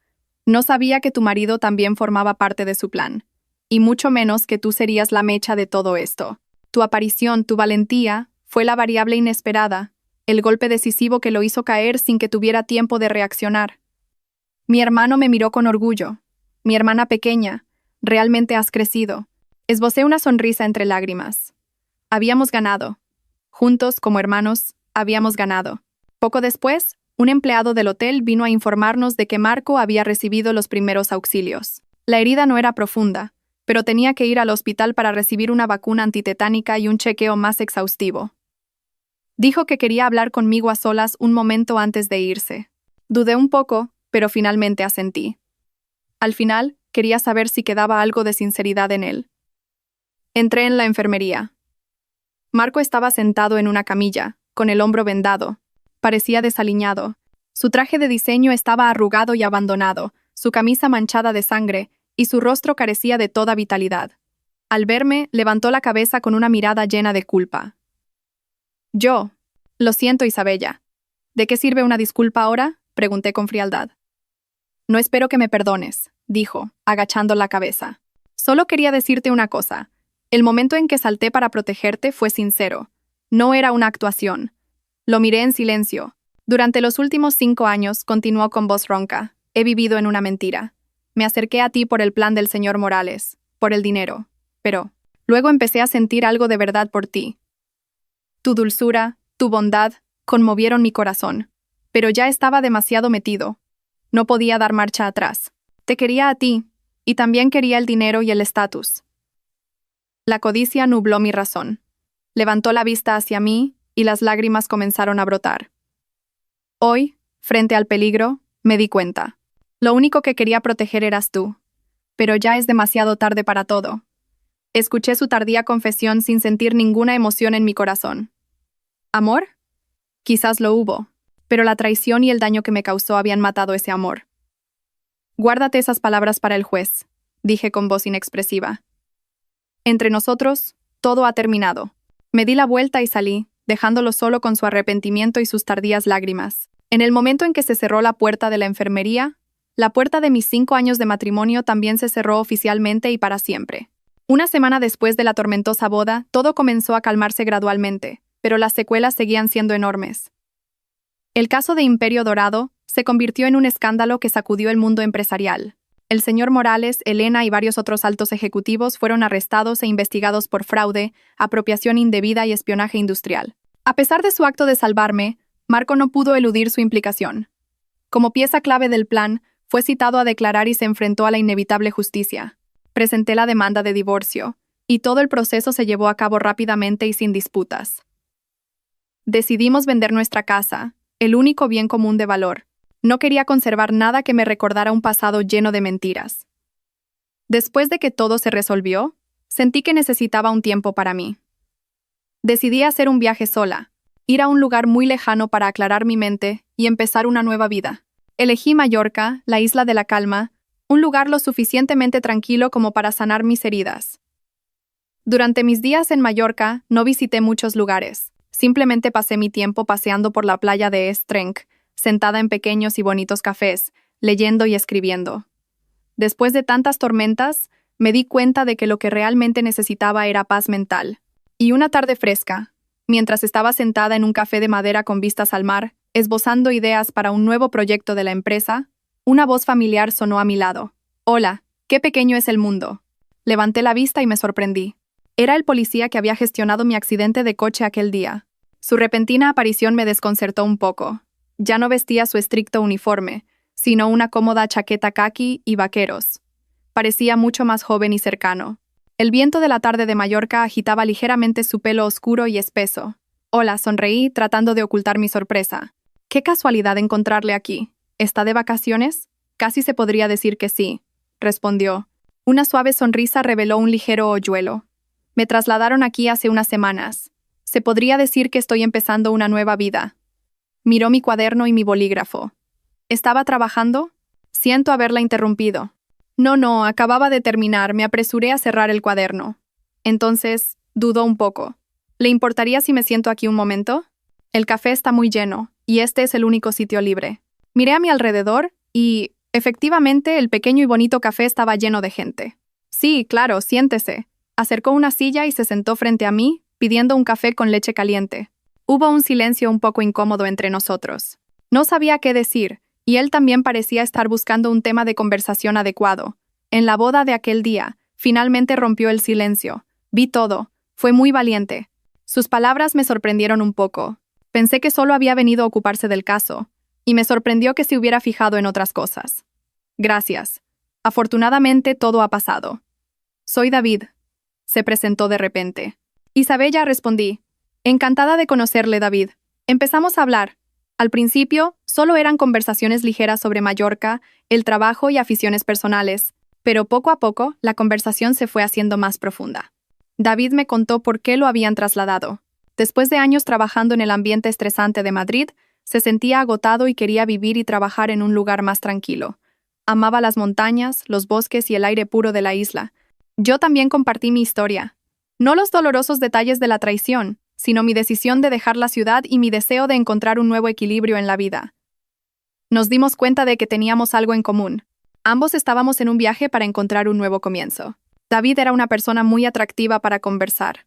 No sabía que tu marido también formaba parte de su plan, y mucho menos que tú serías la mecha de todo esto. Tu aparición, tu valentía, fue la variable inesperada, el golpe decisivo que lo hizo caer sin que tuviera tiempo de reaccionar. Mi hermano me miró con orgullo. Mi hermana pequeña, realmente has crecido. Esbocé una sonrisa entre lágrimas. Habíamos ganado. Juntos, como hermanos, habíamos ganado. Poco después, un empleado del hotel vino a informarnos de que Marco había recibido los primeros auxilios. La herida no era profunda, pero tenía que ir al hospital para recibir una vacuna antitetánica y un chequeo más exhaustivo. Dijo que quería hablar conmigo a solas un momento antes de irse. Dudé un poco, pero finalmente asentí. Al final, quería saber si quedaba algo de sinceridad en él. Entré en la enfermería. Marco estaba sentado en una camilla, con el hombro vendado. Parecía desaliñado. Su traje de diseño estaba arrugado y abandonado, su camisa manchada de sangre, y su rostro carecía de toda vitalidad. Al verme, levantó la cabeza con una mirada llena de culpa. Lo siento, Isabella. ¿De qué sirve una disculpa ahora?, pregunté con frialdad. No espero que me perdones, dijo, agachando la cabeza. Solo quería decirte una cosa. El momento en que salté para protegerte fue sincero. No era una actuación. Lo miré en silencio. Durante los últimos 5 años, continuó con voz ronca, he vivido en una mentira. Me acerqué a ti por el plan del señor Morales, por el dinero. Pero, luego empecé a sentir algo de verdad por ti. Tu dulzura, tu bondad, conmovieron mi corazón. Pero ya estaba demasiado metido. No podía dar marcha atrás. Te quería a ti, y también quería el dinero y el estatus. La codicia nubló mi razón. Levantó la vista hacia mí, y las lágrimas comenzaron a brotar. Hoy, frente al peligro, me di cuenta. Lo único que quería proteger eras tú. Pero ya es demasiado tarde para todo. Escuché su tardía confesión sin sentir ninguna emoción en mi corazón. ¿Amor? Quizás lo hubo, pero la traición y el daño que me causó habían matado ese amor. Guárdate esas palabras para el juez, dije con voz inexpresiva. Entre nosotros, todo ha terminado. Me di la vuelta y salí, dejándolo solo con su arrepentimiento y sus tardías lágrimas. En el momento en que se cerró la puerta de la enfermería, La puerta de mis 5 años de matrimonio también se cerró oficialmente y para siempre. Una semana después de la tormentosa boda, todo comenzó a calmarse gradualmente, pero las secuelas seguían siendo enormes. El caso de Imperio Dorado se convirtió en un escándalo que sacudió el mundo empresarial. El señor Morales, Elena y varios otros altos ejecutivos fueron arrestados e investigados por fraude, apropiación indebida y espionaje industrial. A pesar de su acto de salvarme, Marco no pudo eludir su implicación. Como pieza clave del plan, fue citado a declarar y se enfrentó a la inevitable justicia. Presenté la demanda de divorcio, y todo el proceso se llevó a cabo rápidamente y sin disputas. Decidimos vender nuestra casa, el único bien común de valor. No quería conservar nada que me recordara un pasado lleno de mentiras. Después de que todo se resolvió, sentí que necesitaba un tiempo para mí. Decidí hacer un viaje sola, ir a un lugar muy lejano para aclarar mi mente y empezar una nueva vida. Elegí Mallorca, la isla de la calma, un lugar lo suficientemente tranquilo como para sanar mis heridas. Durante mis días en Mallorca no visité muchos lugares. Simplemente pasé mi tiempo paseando por la playa de Estrenc, sentada en pequeños y bonitos cafés, leyendo y escribiendo. Después de tantas tormentas, me di cuenta de que lo que realmente necesitaba era paz mental. Y una tarde fresca, mientras estaba sentada en un café de madera con vistas al mar, esbozando ideas para un nuevo proyecto de la empresa, una voz familiar sonó a mi lado. «Hola, qué pequeño es el mundo». Levanté la vista y me sorprendí. Era el policía que había gestionado mi accidente de coche aquel día. Su repentina aparición me desconcertó un poco. Ya no vestía su estricto uniforme, sino una cómoda chaqueta caqui y vaqueros. Parecía mucho más joven y cercano. El viento de la tarde de Mallorca agitaba ligeramente su pelo oscuro y espeso. «Hola», sonreí, tratando de ocultar mi sorpresa. «Qué casualidad encontrarle aquí. ¿Está de vacaciones?» «Casi se podría decir que sí», respondió. Una suave sonrisa reveló un ligero hoyuelo. «Me trasladaron aquí hace unas semanas. Se podría decir que estoy empezando una nueva vida». Miró mi cuaderno y mi bolígrafo. «¿Estaba trabajando?» Siento haberla interrumpido. No, acababa de terminar, me apresuré a cerrar el cuaderno. Entonces, dudó un poco. «¿Le importaría si me siento aquí un momento?» El café está muy lleno, y este es el único sitio libre. Miré a mi alrededor y, efectivamente, el pequeño y bonito café estaba lleno de gente. «Sí, claro, siéntese». Acercó una silla y se sentó frente a mí, pidiendo un café con leche caliente. Hubo un silencio un poco incómodo entre nosotros. No sabía qué decir, y él también parecía estar buscando un tema de conversación adecuado. En la boda de aquel día, finalmente rompió el silencio. Vi todo. Fue muy valiente. Sus palabras me sorprendieron un poco. Pensé que solo había venido a ocuparse del caso, y me sorprendió que se hubiera fijado en otras cosas. «Gracias. Afortunadamente todo ha pasado». «Soy David», se presentó de repente. «Isabella», respondí. «Encantada de conocerle, David». Empezamos a hablar. Al principio, solo eran conversaciones ligeras sobre Mallorca, el trabajo y aficiones personales, pero poco a poco la conversación se fue haciendo más profunda. David me contó por qué lo habían trasladado. Después de años trabajando en el ambiente estresante de Madrid, se sentía agotado y quería vivir y trabajar en un lugar más tranquilo. Amaba las montañas, los bosques y el aire puro de la isla. Yo también compartí mi historia. No los dolorosos detalles de la traición, sino mi decisión de dejar la ciudad y mi deseo de encontrar un nuevo equilibrio en la vida. Nos dimos cuenta de que teníamos algo en común. Ambos estábamos en un viaje para encontrar un nuevo comienzo. David era una persona muy atractiva para conversar.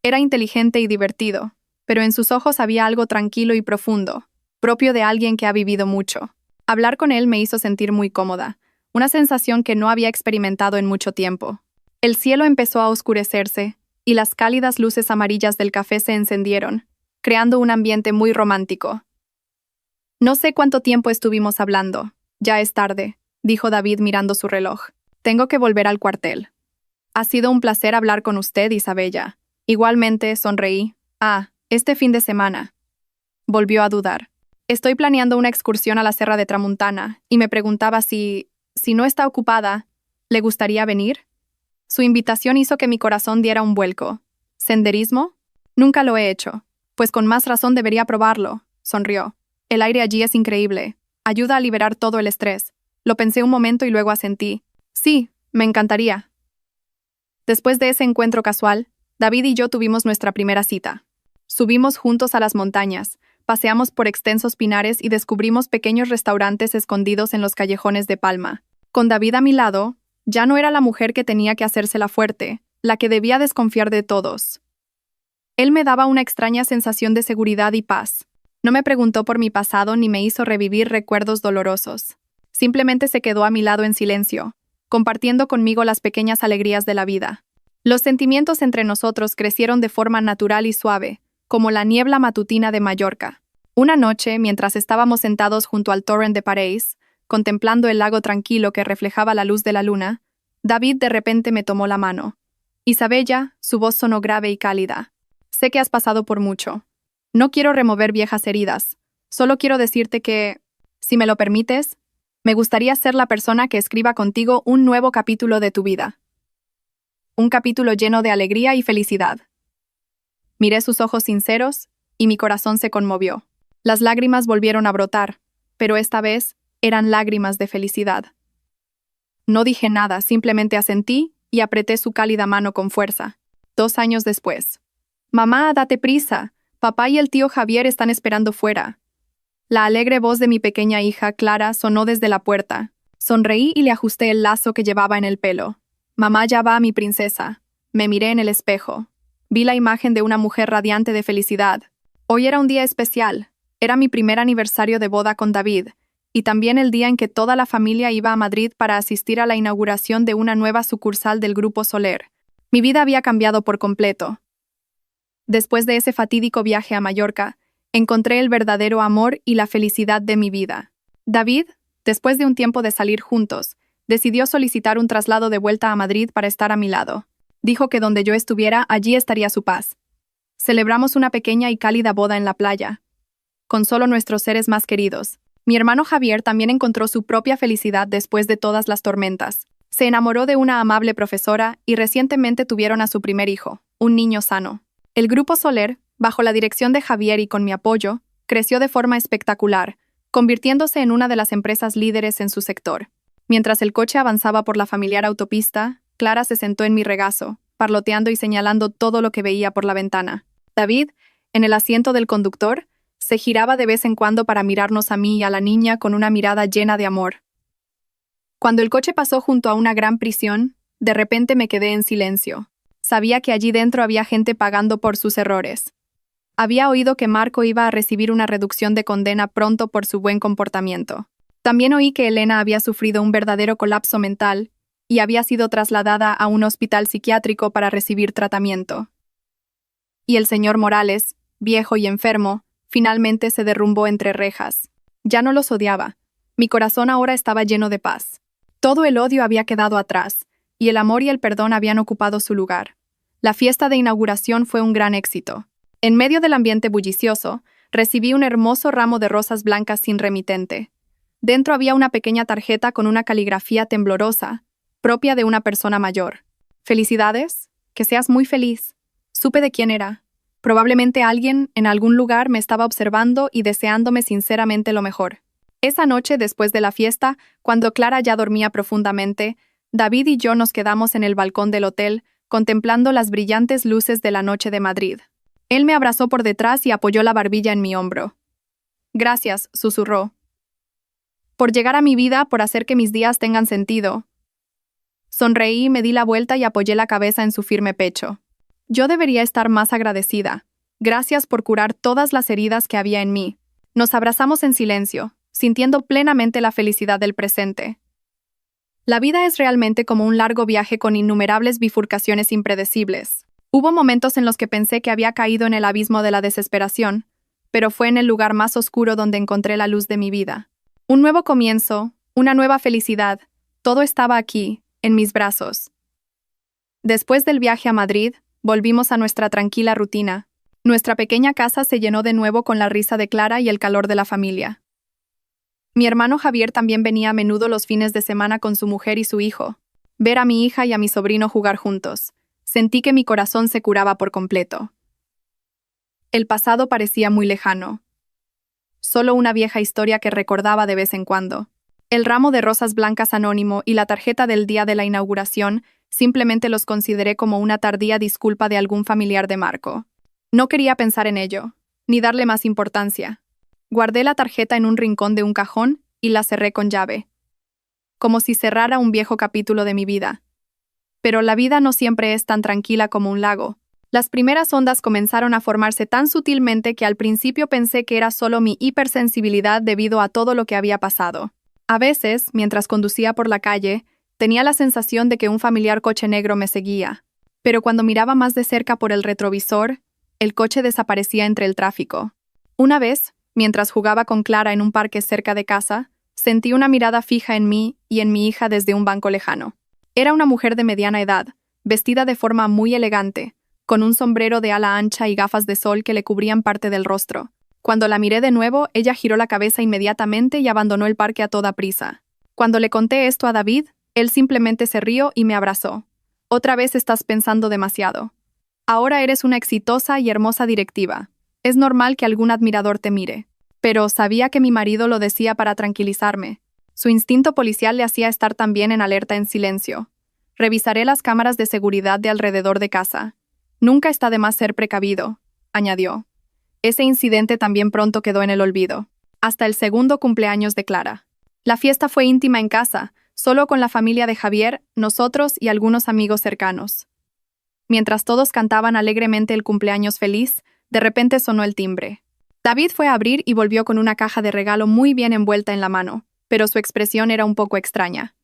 Era inteligente y divertido, pero en sus ojos había algo tranquilo y profundo, propio de alguien que ha vivido mucho. Hablar con él me hizo sentir muy cómoda, una sensación que no había experimentado en mucho tiempo. El cielo empezó a oscurecerse, y las cálidas luces amarillas del café se encendieron, creando un ambiente muy romántico. «No sé cuánto tiempo estuvimos hablando. Ya es tarde», dijo David mirando su reloj. «Tengo que volver al cuartel». «Ha sido un placer hablar con usted, Isabella». Igualmente, sonreí. «Este fin de semana». Volvió a dudar. «Estoy planeando una excursión a la Serra de Tramuntana, y me preguntaba si no está ocupada, ¿le gustaría venir?» Su invitación hizo que mi corazón diera un vuelco. ¿Senderismo? Nunca lo he hecho. Pues con más razón debería probarlo, sonrió. El aire allí es increíble. Ayuda a liberar todo el estrés. Lo pensé un momento y luego asentí. Sí, me encantaría. Después de ese encuentro casual, David y yo tuvimos nuestra primera cita. Subimos juntos a las montañas, paseamos por extensos pinares y descubrimos pequeños restaurantes escondidos en los callejones de Palma. Con David a mi lado, ya no era la mujer que tenía que hacérsela fuerte, la que debía desconfiar de todos. Él me daba una extraña sensación de seguridad y paz. No me preguntó por mi pasado ni me hizo revivir recuerdos dolorosos. Simplemente se quedó a mi lado en silencio, compartiendo conmigo las pequeñas alegrías de la vida. Los sentimientos entre nosotros crecieron de forma natural y suave, como la niebla matutina de Mallorca. Una noche, mientras estábamos sentados junto al torrent de París, contemplando el lago tranquilo que reflejaba la luz de la luna, David de repente me tomó la mano. Isabella, su voz sonó grave y cálida. Sé que has pasado por mucho. No quiero remover viejas heridas. Solo quiero decirte que, si me lo permites, me gustaría ser la persona que escriba contigo un nuevo capítulo de tu vida. Un capítulo lleno de alegría y felicidad. Miré sus ojos sinceros y mi corazón se conmovió. Las lágrimas volvieron a brotar, pero esta vez eran lágrimas de felicidad. No dije nada, simplemente asentí y apreté su cálida mano con fuerza. 2 años después. Mamá, date prisa. Papá y el tío Javier están esperando fuera. La alegre voz de mi pequeña hija Clara sonó desde la puerta. Sonreí y le ajusté el lazo que llevaba en el pelo. Mamá, ya va, mi princesa. Me miré en el espejo. Vi la imagen de una mujer radiante de felicidad. Hoy era un día especial. Era mi primer aniversario de boda con David, y también el día en que toda la familia iba a Madrid para asistir a la inauguración de una nueva sucursal del Grupo Soler. Mi vida había cambiado por completo. Después de ese fatídico viaje a Mallorca, encontré el verdadero amor y la felicidad de mi vida. David, después de un tiempo de salir juntos, decidió solicitar un traslado de vuelta a Madrid para estar a mi lado. Dijo que donde yo estuviera, allí estaría su paz. Celebramos una pequeña y cálida boda en la playa, con solo nuestros seres más queridos. Mi hermano Javier también encontró su propia felicidad después de todas las tormentas. Se enamoró de una amable profesora y recientemente tuvieron a su primer hijo, un niño sano. El Grupo Soler, bajo la dirección de Javier y con mi apoyo, creció de forma espectacular, convirtiéndose en una de las empresas líderes en su sector. Mientras el coche avanzaba por la familiar autopista, Clara se sentó en mi regazo, parloteando y señalando todo lo que veía por la ventana. David, en el asiento del conductor, se giraba de vez en cuando para mirarnos a mí y a la niña con una mirada llena de amor. Cuando el coche pasó junto a una gran prisión, de repente me quedé en silencio. Sabía que allí dentro había gente pagando por sus errores. Había oído que Marco iba a recibir una reducción de condena pronto por su buen comportamiento. También oí que Elena había sufrido un verdadero colapso mental y había sido trasladada a un hospital psiquiátrico para recibir tratamiento. Y el señor Morales, viejo y enfermo, finalmente se derrumbó entre rejas. Ya no los odiaba. Mi corazón ahora estaba lleno de paz. Todo el odio había quedado atrás, y el amor y el perdón habían ocupado su lugar. La fiesta de inauguración fue un gran éxito. En medio del ambiente bullicioso, recibí un hermoso ramo de rosas blancas sin remitente. Dentro había una pequeña tarjeta con una caligrafía temblorosa, propia de una persona mayor. «Felicidades, que seas muy feliz». Supe de quién era. Probablemente alguien, en algún lugar, me estaba observando y deseándome sinceramente lo mejor. Esa noche, después de la fiesta, cuando Clara ya dormía profundamente, David y yo nos quedamos en el balcón del hotel, contemplando las brillantes luces de la noche de Madrid. Él me abrazó por detrás y apoyó la barbilla en mi hombro. «Gracias», susurró. «Por llegar a mi vida, por hacer que mis días tengan sentido». Sonreí, me di la vuelta y apoyé la cabeza en su firme pecho. Yo debería estar más agradecida. Gracias por curar todas las heridas que había en mí. Nos abrazamos en silencio, sintiendo plenamente la felicidad del presente. La vida es realmente como un largo viaje con innumerables bifurcaciones impredecibles. Hubo momentos en los que pensé que había caído en el abismo de la desesperación, pero fue en el lugar más oscuro donde encontré la luz de mi vida. Un nuevo comienzo, una nueva felicidad, todo estaba aquí, en mis brazos. Después del viaje a Madrid, volvimos a nuestra tranquila rutina. Nuestra pequeña casa se llenó de nuevo con la risa de Clara y el calor de la familia. Mi hermano Javier también venía a menudo los fines de semana con su mujer y su hijo. Ver a mi hija y a mi sobrino jugar juntos. Sentí que mi corazón se curaba por completo. El pasado parecía muy lejano. Solo una vieja historia que recordaba de vez en cuando. El ramo de rosas blancas anónimo y la tarjeta del día de la inauguración simplemente los consideré como una tardía disculpa de algún familiar de Marco. No quería pensar en ello. ni darle más importancia. Guardé la tarjeta en un rincón de un cajón y la cerré con llave, como si cerrara un viejo capítulo de mi vida. Pero la vida no siempre es tan tranquila como un lago. Las primeras ondas comenzaron a formarse tan sutilmente que al principio pensé que era solo mi hipersensibilidad debido a todo lo que había pasado. A veces, mientras conducía por la calle, tenía la sensación de que un familiar coche negro me seguía. Pero cuando miraba más de cerca por el retrovisor, el coche desaparecía entre el tráfico. Una vez, mientras jugaba con Clara en un parque cerca de casa, sentí una mirada fija en mí y en mi hija desde un banco lejano. Era una mujer de mediana edad, vestida de forma muy elegante, con un sombrero de ala ancha y gafas de sol que le cubrían parte del rostro. Cuando la miré de nuevo, ella giró la cabeza inmediatamente y abandonó el parque a toda prisa. Cuando le conté esto a David, él simplemente se rió y me abrazó. Otra vez estás pensando demasiado. Ahora eres una exitosa y hermosa directiva. Es normal que algún admirador te mire. Pero sabía que mi marido lo decía para tranquilizarme. Su instinto policial le hacía estar también en alerta en silencio. Revisaré las cámaras de seguridad de alrededor de casa. Nunca está de más ser precavido, añadió. Ese incidente también pronto quedó en el olvido. Hasta el segundo cumpleaños de Clara. La fiesta fue íntima en casa, solo con la familia de Javier, nosotros y algunos amigos cercanos. Mientras todos cantaban alegremente el cumpleaños feliz, de repente sonó el timbre. David fue a abrir y volvió con una caja de regalo muy bien envuelta en la mano, pero su expresión era un poco extraña.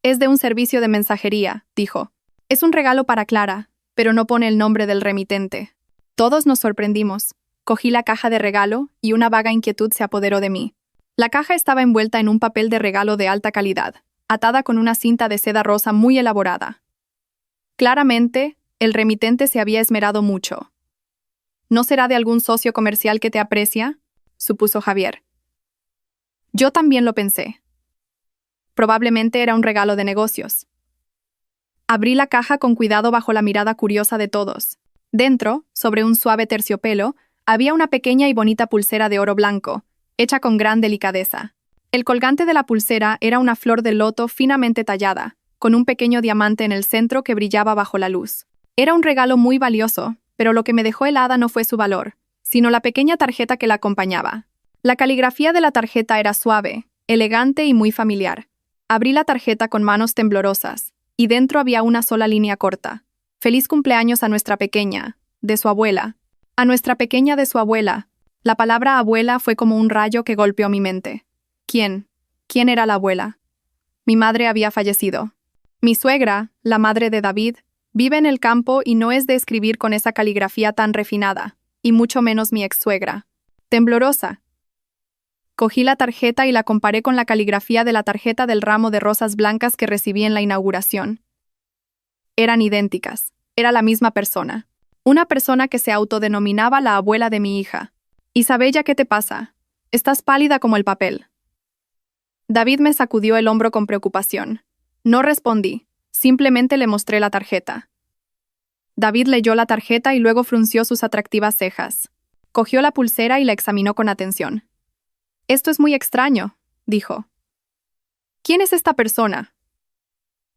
Es de un servicio de mensajería, dijo. Es un regalo para Clara, pero no pone el nombre del remitente. Todos nos sorprendimos. Cogí la caja de regalo y una vaga inquietud se apoderó de mí. La caja estaba envuelta en un papel de regalo de alta calidad, atada con una cinta de seda rosa muy elaborada. Claramente, el remitente se había esmerado mucho. ¿No será de algún socio comercial que te aprecia?, supuso Javier. Yo también lo pensé. Probablemente era un regalo de negocios. Abrí la caja con cuidado bajo la mirada curiosa de todos. Dentro, sobre un suave terciopelo, había una pequeña y bonita pulsera de oro blanco, hecha con gran delicadeza. El colgante de la pulsera era una flor de loto finamente tallada, con un pequeño diamante en el centro que brillaba bajo la luz. Era un regalo muy valioso, pero lo que me dejó helada no fue su valor, sino la pequeña tarjeta que la acompañaba. La caligrafía de la tarjeta era suave, elegante y muy familiar. Abrí la tarjeta con manos temblorosas, y dentro había una sola línea corta. Feliz cumpleaños a nuestra pequeña, de su abuela. A nuestra pequeña de su abuela. La palabra abuela fue como un rayo que golpeó mi mente. ¿Quién? ¿Quién era la abuela? Mi madre había fallecido. Mi suegra, la madre de David, vive en el campo y no es de escribir con esa caligrafía tan refinada, y mucho menos mi ex-suegra. Temblorosa. Cogí la tarjeta y la comparé con la caligrafía de la tarjeta del ramo de rosas blancas que recibí en la inauguración. Eran idénticas. Era la misma persona. Una persona que se autodenominaba la abuela de mi hija. Isabella, ¿qué te pasa? Estás pálida como el papel. David me sacudió el hombro con preocupación. No respondí. Simplemente le mostré la tarjeta. David leyó la tarjeta y luego frunció sus atractivas cejas. Cogió la pulsera y la examinó con atención. Esto es muy extraño, dijo. ¿Quién es esta persona?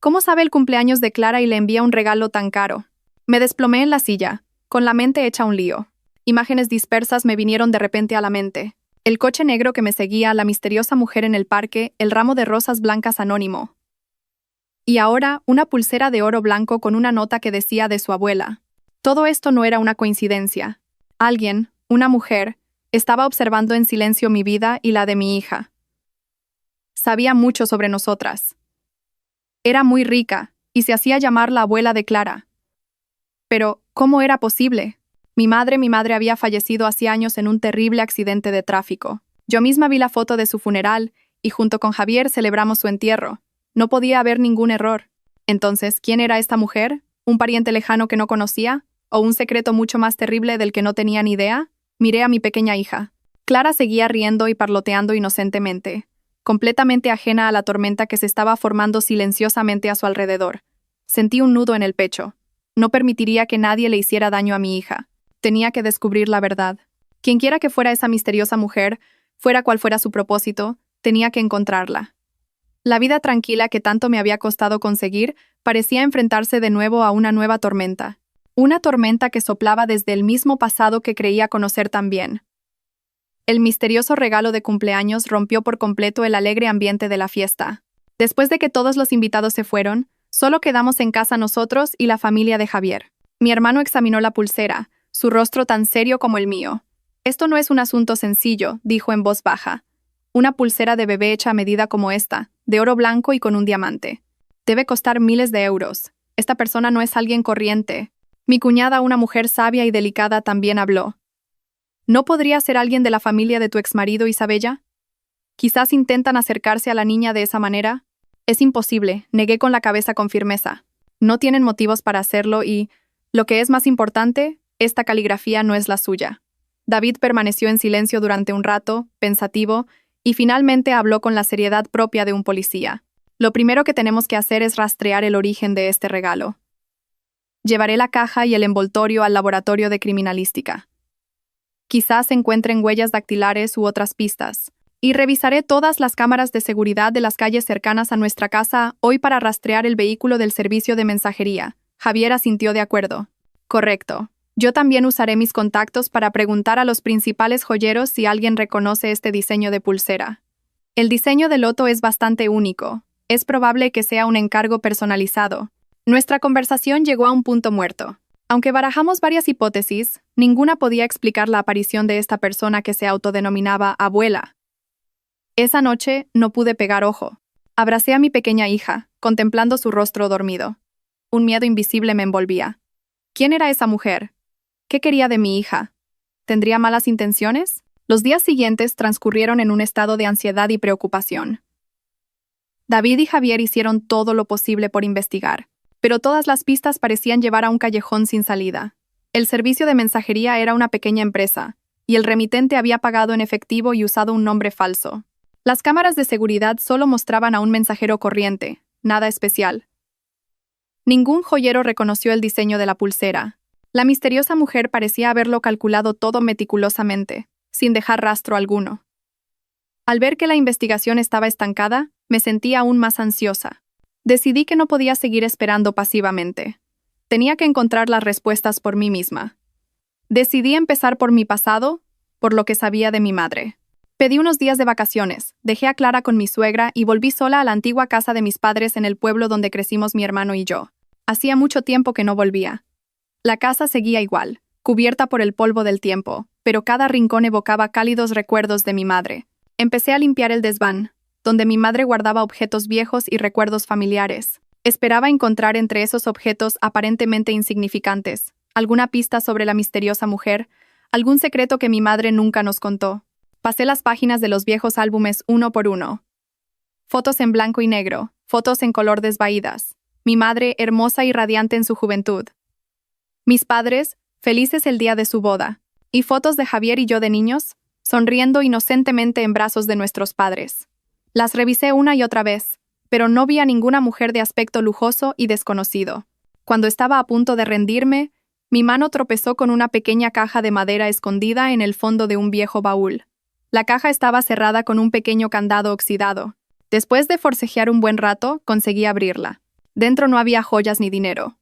¿Cómo sabe el cumpleaños de Clara y le envía un regalo tan caro? Me desplomé en la silla, con la mente hecha un lío. Imágenes dispersas me vinieron de repente a la mente. El coche negro que me seguía, la misteriosa mujer en el parque, el ramo de rosas blancas anónimo. Y ahora, una pulsera de oro blanco con una nota que decía de su abuela. Todo esto no era una coincidencia. Alguien, una mujer, estaba observando en silencio mi vida y la de mi hija. Sabía mucho sobre nosotras. Era muy rica, y se hacía llamar la abuela de Clara. Pero, ¿cómo era posible? Mi madre había fallecido hace años en un terrible accidente de tráfico. Yo misma vi la foto de su funeral, y junto con Javier celebramos su entierro. No podía haber ningún error. Entonces, ¿quién era esta mujer? ¿Un pariente lejano que no conocía? ¿O un secreto mucho más terrible del que no tenía ni idea? Miré a mi pequeña hija. Clara seguía riendo y parloteando inocentemente, completamente ajena a la tormenta que se estaba formando silenciosamente a su alrededor. Sentí un nudo en el pecho. No permitiría que nadie le hiciera daño a mi hija. Tenía que descubrir la verdad. Quienquiera que fuera esa misteriosa mujer, fuera cual fuera su propósito, tenía que encontrarla. La vida tranquila que tanto me había costado conseguir parecía enfrentarse de nuevo a una nueva tormenta. Una tormenta que soplaba desde el mismo pasado que creía conocer tan bien. El misterioso regalo de cumpleaños rompió por completo el alegre ambiente de la fiesta. Después de que todos los invitados se fueron, solo quedamos en casa nosotros y la familia de Javier. Mi hermano examinó la pulsera, su rostro tan serio como el mío. «Esto no es un asunto sencillo», dijo en voz baja. «Una pulsera de bebé hecha a medida como esta, de oro blanco y con un diamante. Debe costar miles de euros. Esta persona no es alguien corriente». Mi cuñada, una mujer sabia y delicada, también habló. «¿No podría ser alguien de la familia de tu exmarido, Isabella? Quizás intentan acercarse a la niña de esa manera». «Es imposible», negué con la cabeza con firmeza. «No tienen motivos para hacerlo y, lo que es más importante, esta caligrafía no es la suya». David permaneció en silencio durante un rato, pensativo, y finalmente habló con la seriedad propia de un policía. «Lo primero que tenemos que hacer es rastrear el origen de este regalo. Llevaré la caja y el envoltorio al laboratorio de criminalística. Quizás se encuentren huellas dactilares u otras pistas. Y revisaré todas las cámaras de seguridad de las calles cercanas a nuestra casa hoy para rastrear el vehículo del servicio de mensajería». Javier asintió de acuerdo. «Correcto. Yo también usaré mis contactos para preguntar a los principales joyeros si alguien reconoce este diseño de pulsera. El diseño del loto es bastante único. Es probable que sea un encargo personalizado». Nuestra conversación llegó a un punto muerto. Aunque barajamos varias hipótesis, ninguna podía explicar la aparición de esta persona que se autodenominaba abuela. Esa noche no pude pegar ojo. Abracé a mi pequeña hija, contemplando su rostro dormido. Un miedo invisible me envolvía. ¿Quién era esa mujer? ¿Qué quería de mi hija? ¿Tendría malas intenciones? Los días siguientes transcurrieron en un estado de ansiedad y preocupación. David y Javier hicieron todo lo posible por investigar, pero todas las pistas parecían llevar a un callejón sin salida. El servicio de mensajería era una pequeña empresa, y el remitente había pagado en efectivo y usado un nombre falso. Las cámaras de seguridad solo mostraban a un mensajero corriente, nada especial. Ningún joyero reconoció el diseño de la pulsera. La misteriosa mujer parecía haberlo calculado todo meticulosamente, sin dejar rastro alguno. Al ver que la investigación estaba estancada, me sentí aún más ansiosa. Decidí que no podía seguir esperando pasivamente. Tenía que encontrar las respuestas por mí misma. Decidí empezar por mi pasado, por lo que sabía de mi madre. Pedí unos días de vacaciones, dejé a Clara con mi suegra y volví sola a la antigua casa de mis padres en el pueblo donde crecimos mi hermano y yo. Hacía mucho tiempo que no volvía. La casa seguía igual, cubierta por el polvo del tiempo, pero cada rincón evocaba cálidos recuerdos de mi madre. Empecé a limpiar el desván, donde mi madre guardaba objetos viejos y recuerdos familiares. Esperaba encontrar entre esos objetos aparentemente insignificantes alguna pista sobre la misteriosa mujer, algún secreto que mi madre nunca nos contó. Pasé las páginas de los viejos álbumes uno por uno. Fotos en blanco y negro, fotos en color desvaídas. Mi madre, hermosa y radiante en su juventud. Mis padres, felices el día de su boda. Y fotos de Javier y yo de niños, sonriendo inocentemente en brazos de nuestros padres. Las revisé una y otra vez, pero no vi a ninguna mujer de aspecto lujoso y desconocido. Cuando estaba a punto de rendirme, mi mano tropezó con una pequeña caja de madera escondida en el fondo de un viejo baúl. La caja estaba cerrada con un pequeño candado oxidado. Después de forcejear un buen rato, conseguí abrirla. Dentro no había joyas ni dinero,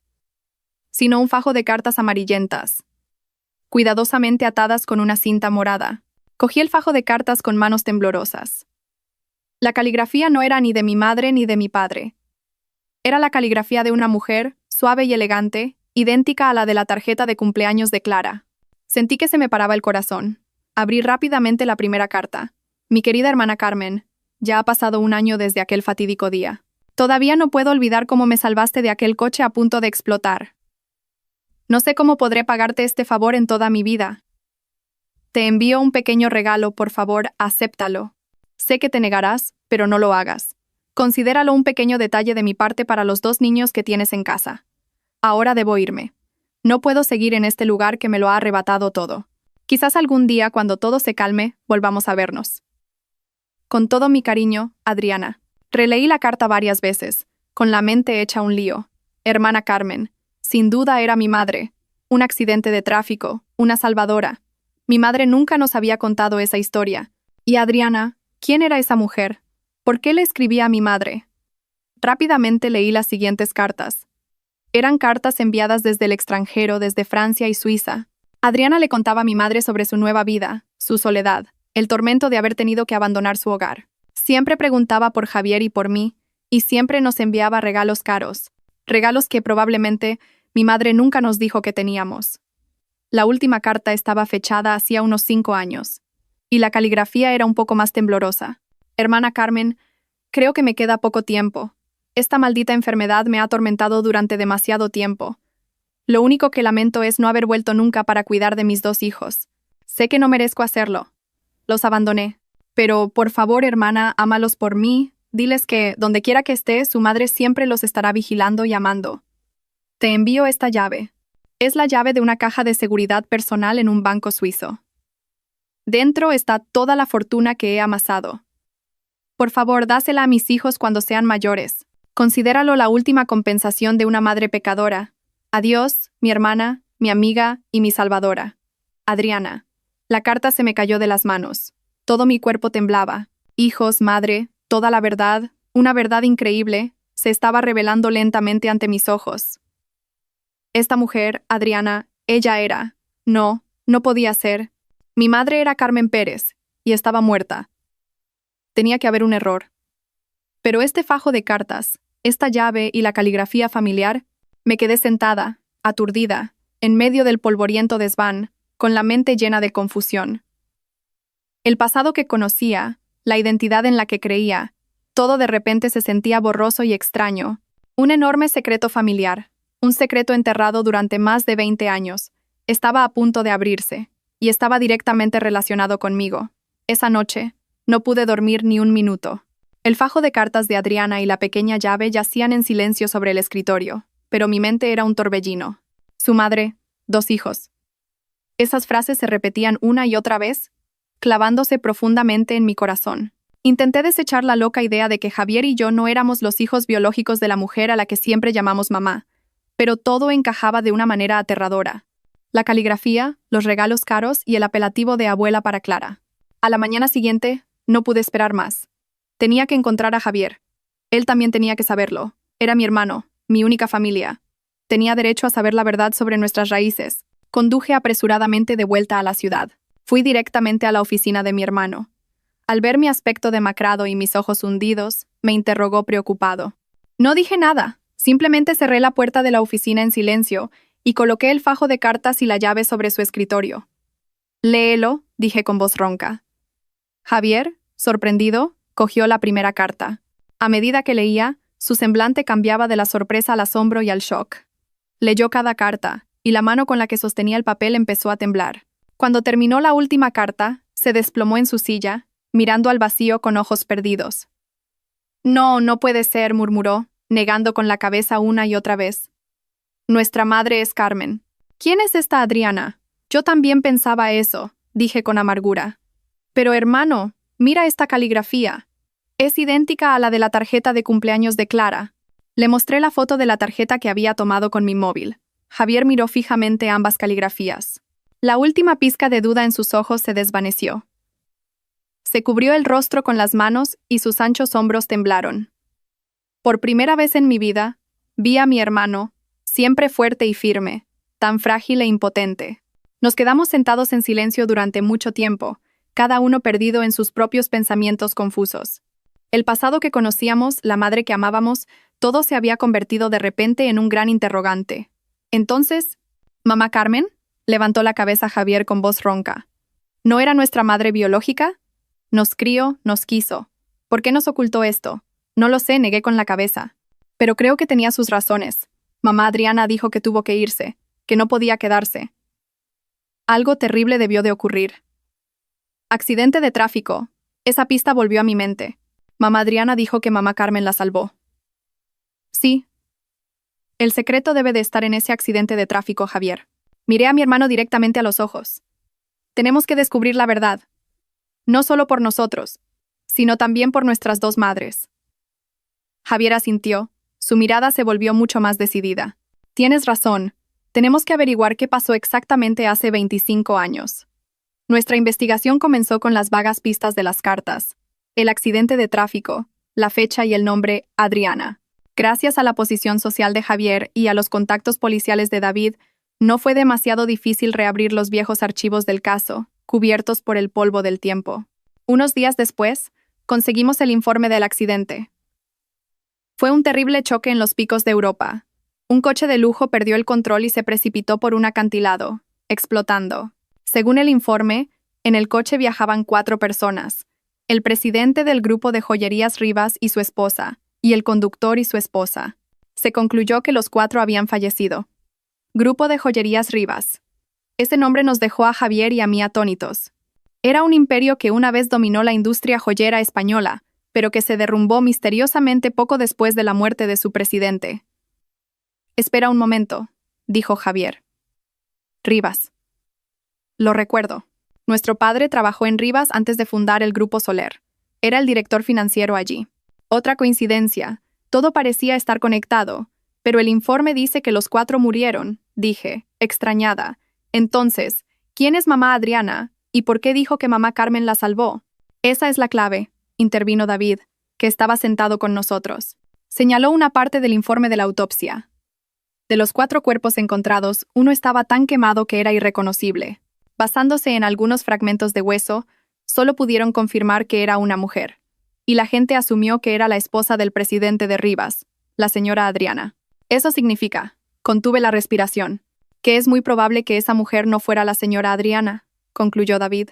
sino un fajo de cartas amarillentas, cuidadosamente atadas con una cinta morada. Cogí el fajo de cartas con manos temblorosas. La caligrafía no era ni de mi madre ni de mi padre. Era la caligrafía de una mujer, suave y elegante, idéntica a la de la tarjeta de cumpleaños de Clara. Sentí que se me paraba el corazón. Abrí rápidamente la primera carta. Mi querida hermana Carmen, ya ha pasado un año desde aquel fatídico día. Todavía no puedo olvidar cómo me salvaste de aquel coche a punto de explotar. No sé cómo podré pagarte este favor en toda mi vida. Te envío un pequeño regalo, por favor, acéptalo. Sé que te negarás, pero no lo hagas. Considéralo un pequeño detalle de mi parte para los 2 niños que tienes en casa. Ahora debo irme. No puedo seguir en este lugar que me lo ha arrebatado todo. Quizás algún día, cuando todo se calme, volvamos a vernos. Con todo mi cariño, Adriana. Releí la carta varias veces, con la mente hecha un lío. Hermana Carmen, sin duda era mi madre. Un accidente de tráfico, una salvadora. Mi madre nunca nos había contado esa historia. Y Adriana, ¿quién era esa mujer? ¿Por qué le escribía a mi madre? Rápidamente leí las siguientes cartas. Eran cartas enviadas desde el extranjero, desde Francia y Suiza. Adriana le contaba a mi madre sobre su nueva vida, su soledad, el tormento de haber tenido que abandonar su hogar. Siempre preguntaba por Javier y por mí, y siempre nos enviaba regalos caros, regalos que probablemente mi madre nunca nos dijo que teníamos. La última carta estaba fechada hacía unos 5 años, y la caligrafía era un poco más temblorosa. Hermana Carmen, creo que me queda poco tiempo. Esta maldita enfermedad me ha atormentado durante demasiado tiempo. Lo único que lamento es no haber vuelto nunca para cuidar de mis 2 hijos. Sé que no merezco hacerlo. Los abandoné. Pero, por favor, hermana, ámalos por mí. Diles que, donde quiera que esté, su madre siempre los estará vigilando y amando. Te envío esta llave. Es la llave de una caja de seguridad personal en un banco suizo. Dentro está toda la fortuna que he amasado. Por favor, dásela a mis hijos cuando sean mayores. Considéralo la última compensación de una madre pecadora. Adiós, mi hermana, mi amiga y mi salvadora. Adriana. La carta se me cayó de las manos. Todo mi cuerpo temblaba. Hijos, madre, toda la verdad, una verdad increíble, se estaba revelando lentamente ante mis ojos. Esta mujer, Adriana, ella era. No podía ser. Mi madre era Carmen Pérez, y estaba muerta. Tenía que haber un error. Pero este fajo de cartas, esta llave y la caligrafía familiar, me quedé sentada, aturdida, en medio del polvoriento desván, con la mente llena de confusión. El pasado que conocía, la identidad en la que creía, todo de repente se sentía borroso y extraño. Un enorme secreto familiar, un secreto enterrado durante más de 20 años, estaba a punto de abrirse, y estaba directamente relacionado conmigo. Esa noche, no pude dormir ni un minuto. El fajo de cartas de Adriana y la pequeña llave yacían en silencio sobre el escritorio, pero mi mente era un torbellino. Su madre, 2 hijos. Esas frases se repetían una y otra vez, clavándose profundamente en mi corazón. Intenté desechar la loca idea de que Javier y yo no éramos los hijos biológicos de la mujer a la que siempre llamamos mamá, pero todo encajaba de una manera aterradora. La caligrafía, los regalos caros y el apelativo de abuela para Clara. A la mañana siguiente, no pude esperar más. Tenía que encontrar a Javier. Él también tenía que saberlo. Era mi hermano, mi única familia. Tenía derecho a saber la verdad sobre nuestras raíces. Conduje apresuradamente de vuelta a la ciudad. Fui directamente a la oficina de mi hermano. Al ver mi aspecto demacrado y mis ojos hundidos, me interrogó preocupado. No dije nada, simplemente cerré la puerta de la oficina en silencio y coloqué el fajo de cartas y la llave sobre su escritorio. Léelo, dije con voz ronca. Javier, sorprendido, cogió la primera carta. A medida que leía, su semblante cambiaba de la sorpresa al asombro y al shock. Leyó cada carta, y la mano con la que sostenía el papel empezó a temblar. Cuando terminó la última carta, se desplomó en su silla, mirando al vacío con ojos perdidos. No puede ser, murmuró, negando con la cabeza una y otra vez. Nuestra madre es Carmen. ¿Quién es esta Adriana? Yo también pensaba eso, dije con amargura. Pero hermano, mira esta caligrafía. Es idéntica a la de la tarjeta de cumpleaños de Clara. Le mostré la foto de la tarjeta que había tomado con mi móvil. Javier miró fijamente ambas caligrafías. La última pizca de duda en sus ojos se desvaneció. Se cubrió el rostro con las manos y sus anchos hombros temblaron. Por primera vez en mi vida, vi a mi hermano, siempre fuerte y firme, tan frágil e impotente. Nos quedamos sentados en silencio durante mucho tiempo, cada uno perdido en sus propios pensamientos confusos. El pasado que conocíamos, la madre que amábamos, todo se había convertido de repente en un gran interrogante. Entonces, ¿mamá Carmen? Levantó la cabeza Javier con voz ronca. ¿No era nuestra madre biológica? Nos crió, nos quiso. ¿Por qué nos ocultó esto? No lo sé, negué con la cabeza. Pero creo que tenía sus razones. Mamá Adriana dijo que tuvo que irse, que no podía quedarse. Algo terrible debió de ocurrir. Accidente de tráfico. Esa pista volvió a mi mente. Mamá Adriana dijo que mamá Carmen la salvó. Sí. El secreto debe de estar en ese accidente de tráfico, Javier. Miré a mi hermano directamente a los ojos. Tenemos que descubrir la verdad. No solo por nosotros, sino también por nuestras 2 madres. Javier asintió. Su mirada se volvió mucho más decidida. Tienes razón. Tenemos que averiguar qué pasó exactamente hace 25 años. Nuestra investigación comenzó con las vagas pistas de las cartas, el accidente de tráfico, la fecha y el nombre Adriana. Gracias a la posición social de Javier y a los contactos policiales de David, no fue demasiado difícil reabrir los viejos archivos del caso, cubiertos por el polvo del tiempo. Unos días después, conseguimos el informe del accidente. Fue un terrible choque en los picos de Europa. Un coche de lujo perdió el control y se precipitó por un acantilado, explotando. Según el informe, en el coche viajaban 4 personas: el presidente del grupo de joyerías Rivas y su esposa, y el conductor y su esposa. Se concluyó que los 4 habían fallecido. Grupo de joyerías Rivas. Ese nombre nos dejó a Javier y a mí atónitos. Era un imperio que una vez dominó la industria joyera española, pero que se derrumbó misteriosamente poco después de la muerte de su presidente. «Espera un momento», dijo Javier. «Rivas. Lo recuerdo. Nuestro padre trabajó en Rivas antes de fundar el Grupo Soler. Era el director financiero allí. Otra coincidencia. Todo parecía estar conectado, pero el informe dice que los 4 murieron», dije, extrañada. «Entonces, ¿quién es mamá Adriana? ¿Y por qué dijo que mamá Carmen la salvó?» «Esa es la clave», intervino David, que estaba sentado con nosotros. Señaló una parte del informe de la autopsia. De los 4 cuerpos encontrados, uno estaba tan quemado que era irreconocible. Basándose en algunos fragmentos de hueso, solo pudieron confirmar que era una mujer. Y la gente asumió que era la esposa del presidente de Rivas, la señora Adriana. Eso significa, contuve la respiración, que es muy probable que esa mujer no fuera la señora Adriana, concluyó David.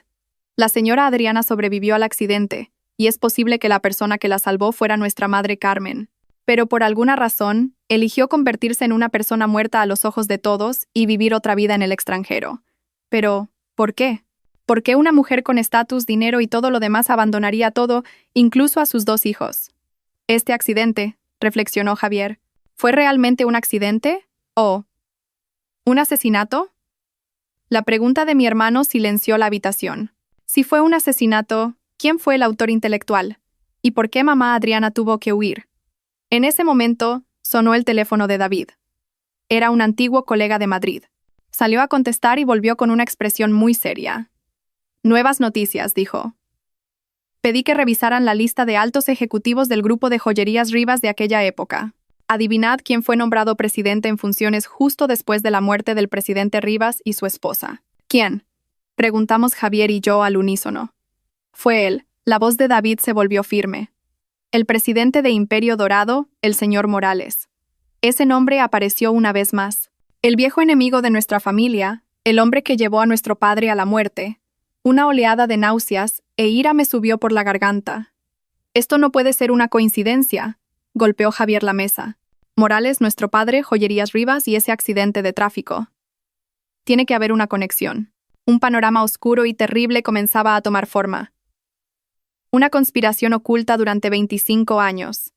La señora Adriana sobrevivió al accidente, y es posible que la persona que la salvó fuera nuestra madre Carmen. Pero por alguna razón, eligió convertirse en una persona muerta a los ojos de todos y vivir otra vida en el extranjero. Pero, ¿por qué? ¿Por qué una mujer con estatus, dinero y todo lo demás abandonaría todo, incluso a sus 2 hijos? Este accidente, reflexionó Javier, ¿fue realmente un accidente? ¿O un asesinato? La pregunta de mi hermano silenció la habitación. Si fue un asesinato, ¿quién fue el autor intelectual? ¿Y por qué mamá Adriana tuvo que huir? En ese momento, sonó el teléfono de David. Era un antiguo colega de Madrid. Salió a contestar y volvió con una expresión muy seria. «Nuevas noticias», dijo. «Pedí que revisaran la lista de altos ejecutivos del grupo de joyerías Rivas de aquella época. Adivinad quién fue nombrado presidente en funciones justo después de la muerte del presidente Rivas y su esposa». «¿Quién?», preguntamos Javier y yo al unísono. «Fue él». La voz de David se volvió firme. «El presidente de Imperio Dorado, el señor Morales». Ese nombre apareció una vez más. El viejo enemigo de nuestra familia, el hombre que llevó a nuestro padre a la muerte. Una oleada de náuseas e ira me subió por la garganta. «Esto no puede ser una coincidencia», golpeó Javier la mesa. «Morales, nuestro padre, joyerías Rivas y ese accidente de tráfico. Tiene que haber una conexión». Un panorama oscuro y terrible comenzaba a tomar forma. Una conspiración oculta durante 25 años.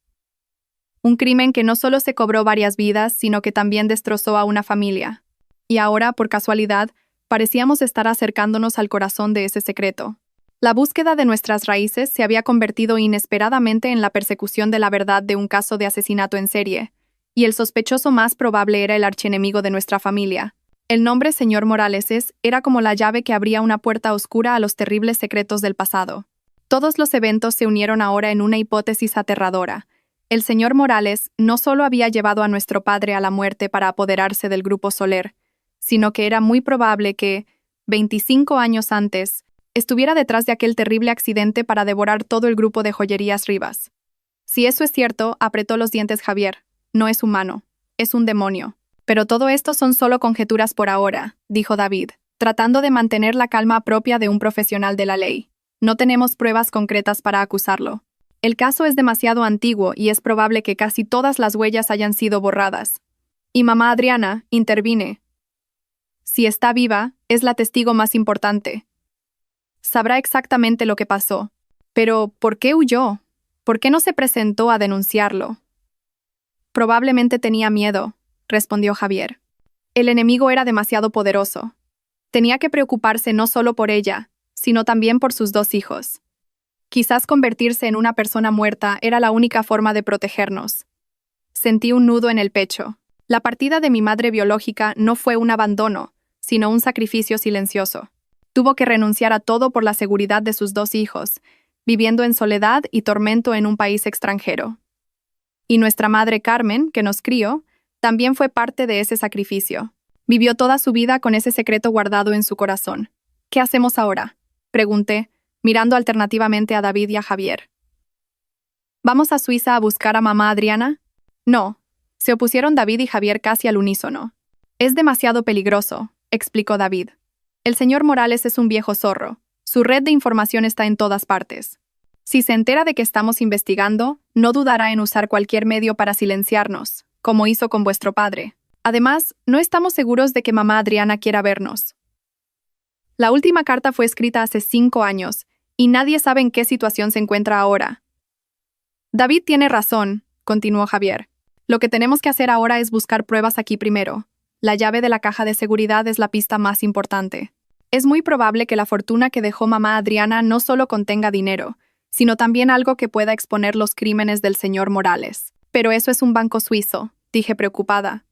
Un crimen que no solo se cobró varias vidas, sino que también destrozó a una familia. Y ahora, por casualidad, parecíamos estar acercándonos al corazón de ese secreto. La búsqueda de nuestras raíces se había convertido inesperadamente en la persecución de la verdad de un caso de asesinato en serie, y el sospechoso más probable era el archienemigo de nuestra familia. El nombre señor Morales era como la llave que abría una puerta oscura a los terribles secretos del pasado. Todos los eventos se unieron ahora en una hipótesis aterradora. El señor Morales no solo había llevado a nuestro padre a la muerte para apoderarse del Grupo Soler, sino que era muy probable que, 25 años antes, estuviera detrás de aquel terrible accidente para devorar todo el grupo de joyerías Rivas. Si eso es cierto, apretó los dientes Javier, no es humano, es un demonio. Pero todo esto son solo conjeturas por ahora, dijo David, tratando de mantener la calma propia de un profesional de la ley. No tenemos pruebas concretas para acusarlo. El caso es demasiado antiguo y es probable que casi todas las huellas hayan sido borradas. Y mamá Adriana, intervine. Si está viva, es la testigo más importante. Sabrá exactamente lo que pasó. Pero, ¿por qué huyó? ¿Por qué no se presentó a denunciarlo? Probablemente tenía miedo, respondió Javier. El enemigo era demasiado poderoso. Tenía que preocuparse no solo por ella, sino también por sus 2 hijos. Quizás convertirse en una persona muerta era la única forma de protegernos. Sentí un nudo en el pecho. La partida de mi madre biológica no fue un abandono, sino un sacrificio silencioso. Tuvo que renunciar a todo por la seguridad de sus 2 hijos, viviendo en soledad y tormento en un país extranjero. Y nuestra madre Carmen, que nos crió, también fue parte de ese sacrificio. Vivió toda su vida con ese secreto guardado en su corazón. ¿Qué hacemos ahora?, pregunté, mirando alternativamente a David y a Javier. ¿Vamos a Suiza a buscar a mamá Adriana? No, se opusieron David y Javier casi al unísono. Es demasiado peligroso, explicó David. El señor Morales es un viejo zorro. Su red de información está en todas partes. Si se entera de que estamos investigando, no dudará en usar cualquier medio para silenciarnos, como hizo con vuestro padre. Además, no estamos seguros de que mamá Adriana quiera vernos. La última carta fue escrita hace 5 años, y nadie sabe en qué situación se encuentra ahora. David tiene razón, continuó Javier. Lo que tenemos que hacer ahora es buscar pruebas aquí primero. La llave de la caja de seguridad es la pista más importante. Es muy probable que la fortuna que dejó mamá Adriana no solo contenga dinero, sino también algo que pueda exponer los crímenes del señor Morales. Pero eso es un banco suizo, dije preocupada.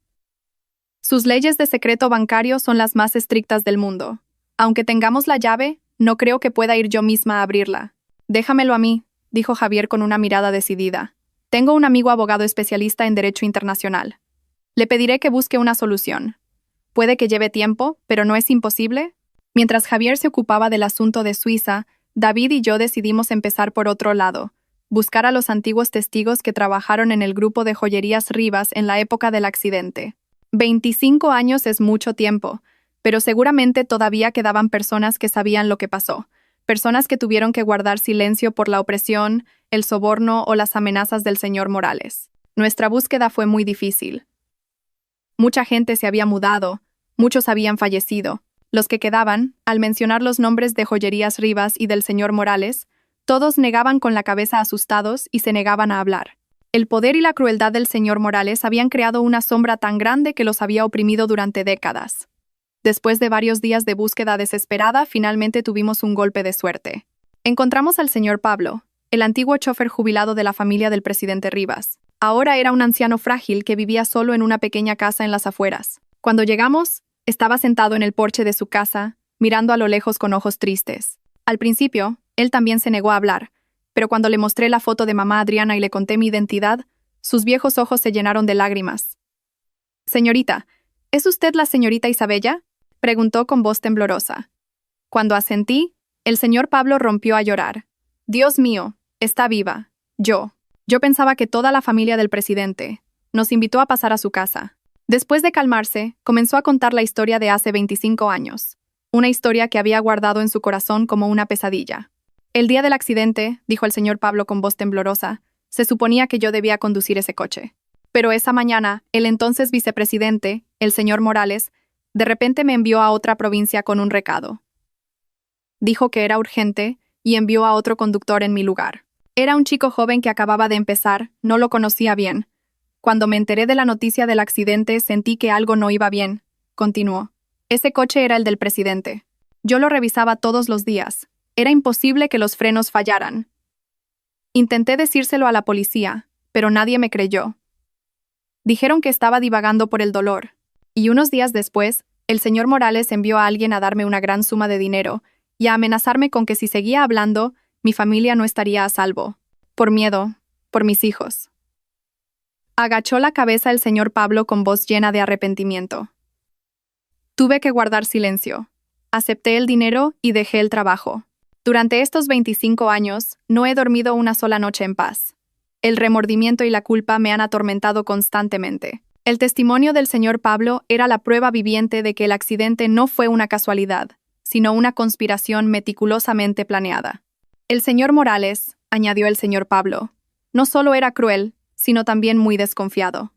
Sus leyes de secreto bancario son las más estrictas del mundo. Aunque tengamos la llave, no creo que pueda ir yo misma a abrirla. Déjamelo a mí, dijo Javier con una mirada decidida. Tengo un amigo abogado especialista en derecho internacional. Le pediré que busque una solución. Puede que lleve tiempo, pero no es imposible. Mientras Javier se ocupaba del asunto de Suiza, David y yo decidimos empezar por otro lado, buscar a los antiguos testigos que trabajaron en el grupo de joyerías Rivas en la época del accidente. 25 años es mucho tiempo, pero seguramente todavía quedaban personas que sabían lo que pasó, personas que tuvieron que guardar silencio por la opresión, el soborno o las amenazas del señor Morales. Nuestra búsqueda fue muy difícil. Mucha gente se había mudado, muchos habían fallecido. Los que quedaban, al mencionar los nombres de Joyerías Rivas y del señor Morales, todos negaban con la cabeza asustados y se negaban a hablar. El poder y la crueldad del señor Morales habían creado una sombra tan grande que los había oprimido durante décadas. Después de varios días de búsqueda desesperada, finalmente tuvimos un golpe de suerte. Encontramos al señor Pablo, el antiguo chofer jubilado de la familia del presidente Rivas. Ahora era un anciano frágil que vivía solo en una pequeña casa en las afueras. Cuando llegamos, estaba sentado en el porche de su casa, mirando a lo lejos con ojos tristes. Al principio, él también se negó a hablar, pero cuando le mostré la foto de mamá Adriana y le conté mi identidad, sus viejos ojos se llenaron de lágrimas. «Señorita, ¿es usted la señorita Isabella?», preguntó con voz temblorosa. Cuando asentí, el señor Pablo rompió a llorar. «Dios mío, está viva. Yo pensaba que toda la familia del presidente nos invitó a pasar a su casa». Después de calmarse, comenzó a contar la historia de hace 25 años. Una historia que había guardado en su corazón como una pesadilla. «El día del accidente», dijo el señor Pablo con voz temblorosa, «se suponía que yo debía conducir ese coche. Pero esa mañana, el entonces vicepresidente, el señor Morales, de repente me envió a otra provincia con un recado. Dijo que era urgente y envió a otro conductor en mi lugar. Era un chico joven que acababa de empezar, no lo conocía bien. Cuando me enteré de la noticia del accidente, sentí que algo no iba bien», continuó. «Ese coche era el del presidente. Yo lo revisaba todos los días. Era imposible que los frenos fallaran. Intenté decírselo a la policía, pero nadie me creyó. Dijeron que estaba divagando por el dolor. Y unos días después, el señor Morales envió a alguien a darme una gran suma de dinero y a amenazarme con que si seguía hablando, mi familia no estaría a salvo. Por miedo, por mis hijos». Agachó la cabeza el señor Pablo con voz llena de arrepentimiento. Tuve que guardar silencio. Acepté el dinero y dejé el trabajo. Durante estos 25 años, no he dormido una sola noche en paz. El remordimiento y la culpa me han atormentado constantemente. El testimonio del señor Pablo era la prueba viviente de que el accidente no fue una casualidad, sino una conspiración meticulosamente planeada. El señor Morales, añadió el señor Pablo, no solo era cruel, sino también muy desconfiado.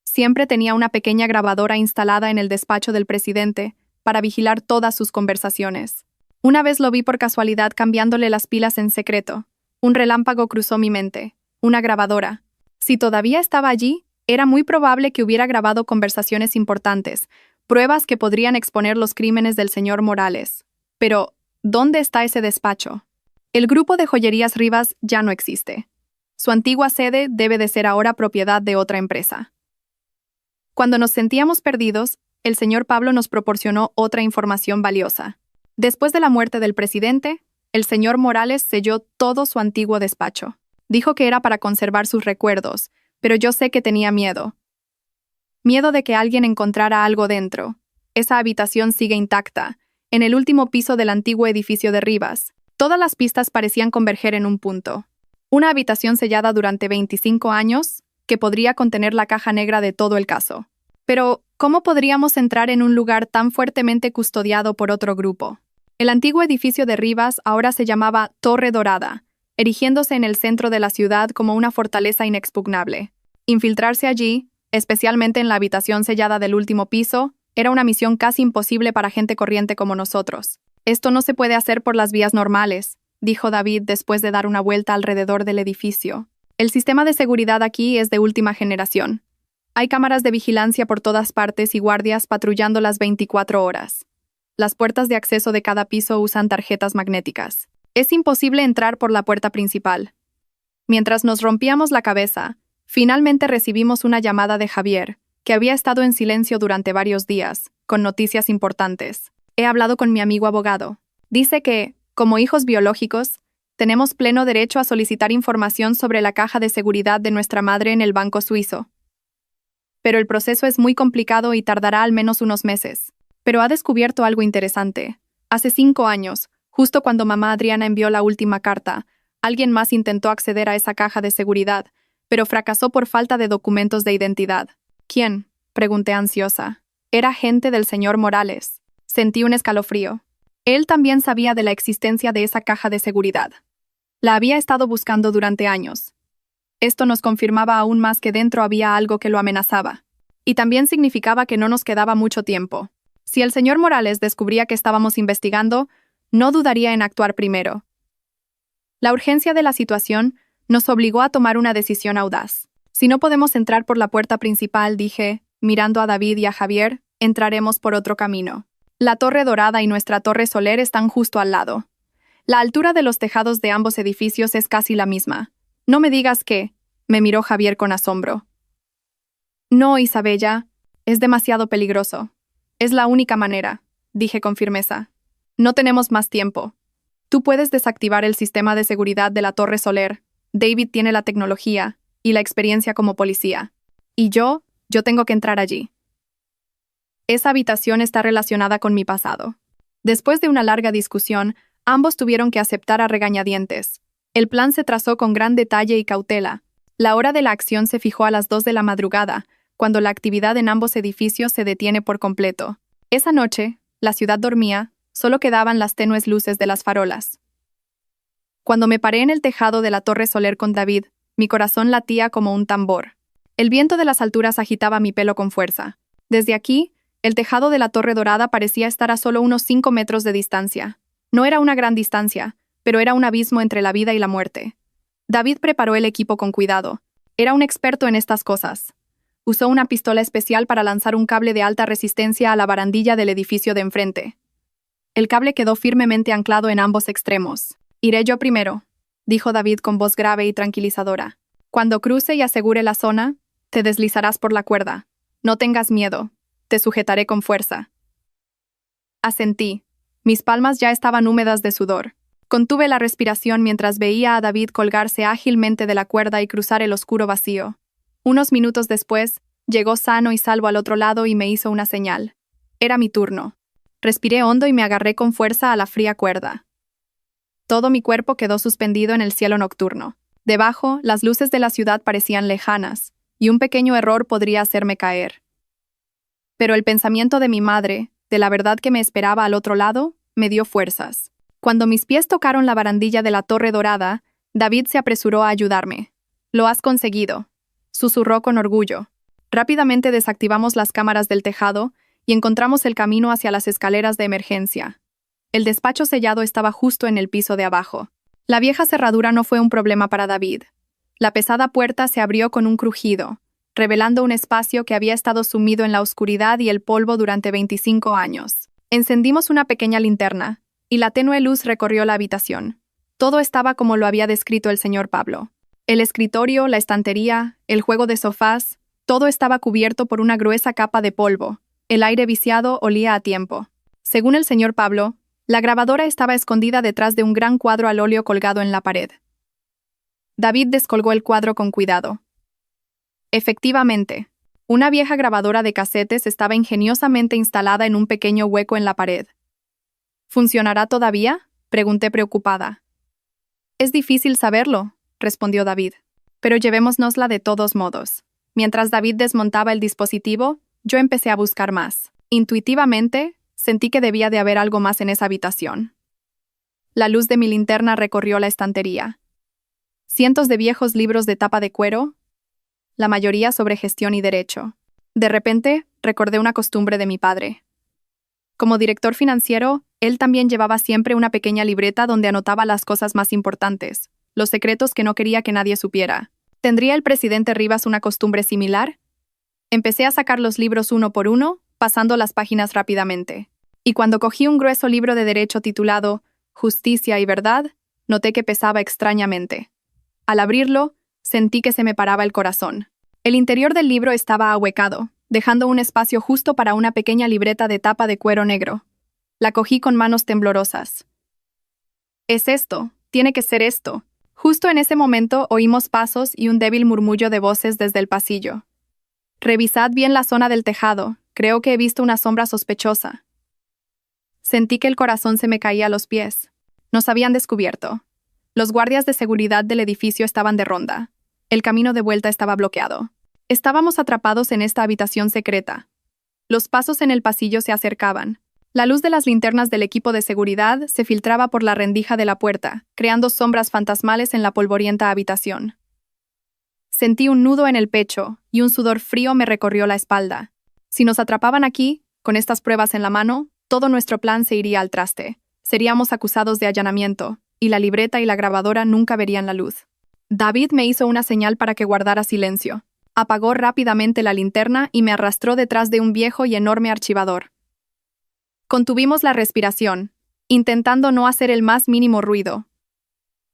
Siempre tenía una pequeña grabadora instalada en el despacho del presidente para vigilar todas sus conversaciones. Una vez lo vi por casualidad cambiándole las pilas en secreto. Un relámpago cruzó mi mente. Una grabadora. Si todavía estaba allí, era muy probable que hubiera grabado conversaciones importantes, pruebas que podrían exponer los crímenes del señor Morales. Pero, ¿dónde está ese despacho? El grupo de Joyerías Rivas ya no existe. Su antigua sede debe de ser ahora propiedad de otra empresa. Cuando nos sentíamos perdidos, el señor Pablo nos proporcionó otra información valiosa. Después de la muerte del presidente, el señor Morales selló todo su antiguo despacho. Dijo que era para conservar sus recuerdos, pero yo sé que tenía miedo. Miedo de que alguien encontrara algo dentro. Esa habitación sigue intacta, en el último piso del antiguo edificio de Rivas. Todas las pistas parecían converger en un punto. Una habitación sellada durante 25 años, que podría contener la caja negra de todo el caso. Pero, ¿cómo podríamos entrar en un lugar tan fuertemente custodiado por otro grupo? El antiguo edificio de Rivas ahora se llamaba Torre Dorada, erigiéndose en el centro de la ciudad como una fortaleza inexpugnable. Infiltrarse allí, especialmente en la habitación sellada del último piso, era una misión casi imposible para gente corriente como nosotros. Esto no se puede hacer por las vías normales, dijo David después de dar una vuelta alrededor del edificio. El sistema de seguridad aquí es de última generación. Hay cámaras de vigilancia por todas partes y guardias patrullando las 24 horas. Las puertas de acceso de cada piso usan tarjetas magnéticas. Es imposible entrar por la puerta principal. Mientras nos rompíamos la cabeza, finalmente recibimos una llamada de Javier, que había estado en silencio durante varios días, con noticias importantes. He hablado con mi amigo abogado. Dice que, como hijos biológicos, tenemos pleno derecho a solicitar información sobre la caja de seguridad de nuestra madre en el banco suizo. Pero el proceso es muy complicado y tardará al menos unos meses. Pero ha descubierto algo interesante. Hace 5 años, justo cuando mamá Adriana envió la última carta, alguien más intentó acceder a esa caja de seguridad, pero fracasó por falta de documentos de identidad. ¿Quién?, pregunté ansiosa. Era gente del señor Morales. Sentí un escalofrío. Él también sabía de la existencia de esa caja de seguridad. La había estado buscando durante años. Esto nos confirmaba aún más que dentro había algo que lo amenazaba. Y también significaba que no nos quedaba mucho tiempo. Si el señor Morales descubría que estábamos investigando, no dudaría en actuar primero. La urgencia de la situación nos obligó a tomar una decisión audaz. Si no podemos entrar por la puerta principal, dije, mirando a David y a Javier, entraremos por otro camino. La Torre Dorada y nuestra Torre Soler están justo al lado. La altura de los tejados de ambos edificios es casi la misma. No me digas que, me miró Javier con asombro. No, Isabella, es demasiado peligroso. Es la única manera, dije con firmeza. No tenemos más tiempo. Tú puedes desactivar el sistema de seguridad de la Torre Soler. David tiene la tecnología y la experiencia como policía. Y yo tengo que entrar allí. Esa habitación está relacionada con mi pasado. Después de una larga discusión, ambos tuvieron que aceptar a regañadientes. El plan se trazó con gran detalle y cautela. La hora de la acción se fijó a las 2 de la madrugada, cuando la actividad en ambos edificios se detiene por completo. Esa noche, la ciudad dormía, solo quedaban las tenues luces de las farolas. Cuando me paré en el tejado de la Torre Soler con David, mi corazón latía como un tambor. El viento de las alturas agitaba mi pelo con fuerza. Desde aquí, el tejado de la Torre Dorada parecía estar a solo unos 5 metros de distancia. No era una gran distancia, pero era un abismo entre la vida y la muerte. David preparó el equipo con cuidado. Era un experto en estas cosas. Usó una pistola especial para lanzar un cable de alta resistencia a la barandilla del edificio de enfrente. El cable quedó firmemente anclado en ambos extremos. «Iré yo primero», dijo David con voz grave y tranquilizadora. «Cuando cruce y asegure la zona, te deslizarás por la cuerda. No tengas miedo. Te sujetaré con fuerza». Asentí. Mis palmas ya estaban húmedas de sudor. Contuve la respiración mientras veía a David colgarse ágilmente de la cuerda y cruzar el oscuro vacío. Unos minutos después, llegó sano y salvo al otro lado y me hizo una señal. Era mi turno. Respiré hondo y me agarré con fuerza a la fría cuerda. Todo mi cuerpo quedó suspendido en el cielo nocturno. Debajo, las luces de la ciudad parecían lejanas, y un pequeño error podría hacerme caer. Pero el pensamiento de mi madre, de la verdad que me esperaba al otro lado, me dio fuerzas. Cuando mis pies tocaron la barandilla de la Torre Dorada, David se apresuró a ayudarme. «Lo has conseguido», susurró con orgullo. Rápidamente desactivamos las cámaras del tejado y encontramos el camino hacia las escaleras de emergencia. El despacho sellado estaba justo en el piso de abajo. La vieja cerradura no fue un problema para David. La pesada puerta se abrió con un crujido, revelando un espacio que había estado sumido en la oscuridad y el polvo durante 25 años. Encendimos una pequeña linterna, y la tenue luz recorrió la habitación. Todo estaba como lo había descrito el señor Pablo. El escritorio, la estantería, el juego de sofás, todo estaba cubierto por una gruesa capa de polvo. El aire viciado olía a tiempo. Según el señor Pablo, la grabadora estaba escondida detrás de un gran cuadro al óleo colgado en la pared. David descolgó el cuadro con cuidado. Efectivamente, una vieja grabadora de casetes estaba ingeniosamente instalada en un pequeño hueco en la pared. ¿Funcionará todavía?, pregunté preocupada. Es difícil saberlo, respondió David, pero llevémonosla de todos modos. Mientras David desmontaba el dispositivo, yo empecé a buscar más. Intuitivamente, sentí que debía de haber algo más en esa habitación. La luz de mi linterna recorrió la estantería. Cientos de viejos libros de tapa de cuero, la mayoría sobre gestión y derecho. De repente, recordé una costumbre de mi padre. Como director financiero, él también llevaba siempre una pequeña libreta donde anotaba las cosas más importantes, los secretos que no quería que nadie supiera. ¿Tendría el presidente Rivas una costumbre similar? Empecé a sacar los libros uno por uno, pasando las páginas rápidamente. Y cuando cogí un grueso libro de derecho titulado Justicia y Verdad, noté que pesaba extrañamente. Al abrirlo, sentí que se me paraba el corazón. El interior del libro estaba ahuecado, dejando un espacio justo para una pequeña libreta de tapa de cuero negro. La cogí con manos temblorosas. «Es esto, tiene que ser esto». Justo en ese momento oímos pasos y un débil murmullo de voces desde el pasillo. «Revisad bien la zona del tejado, creo que he visto una sombra sospechosa». Sentí que el corazón se me caía a los pies. Nos habían descubierto. Los guardias de seguridad del edificio estaban de ronda. El camino de vuelta estaba bloqueado. Estábamos atrapados en esta habitación secreta. Los pasos en el pasillo se acercaban. La luz de las linternas del equipo de seguridad se filtraba por la rendija de la puerta, creando sombras fantasmales en la polvorienta habitación. Sentí un nudo en el pecho y un sudor frío me recorrió la espalda. Si nos atrapaban aquí, con estas pruebas en la mano, todo nuestro plan se iría al traste. Seríamos acusados de allanamiento, y la libreta y la grabadora nunca verían la luz. David me hizo una señal para que guardara silencio. Apagó rápidamente la linterna y me arrastró detrás de un viejo y enorme archivador. Contuvimos la respiración, intentando no hacer el más mínimo ruido.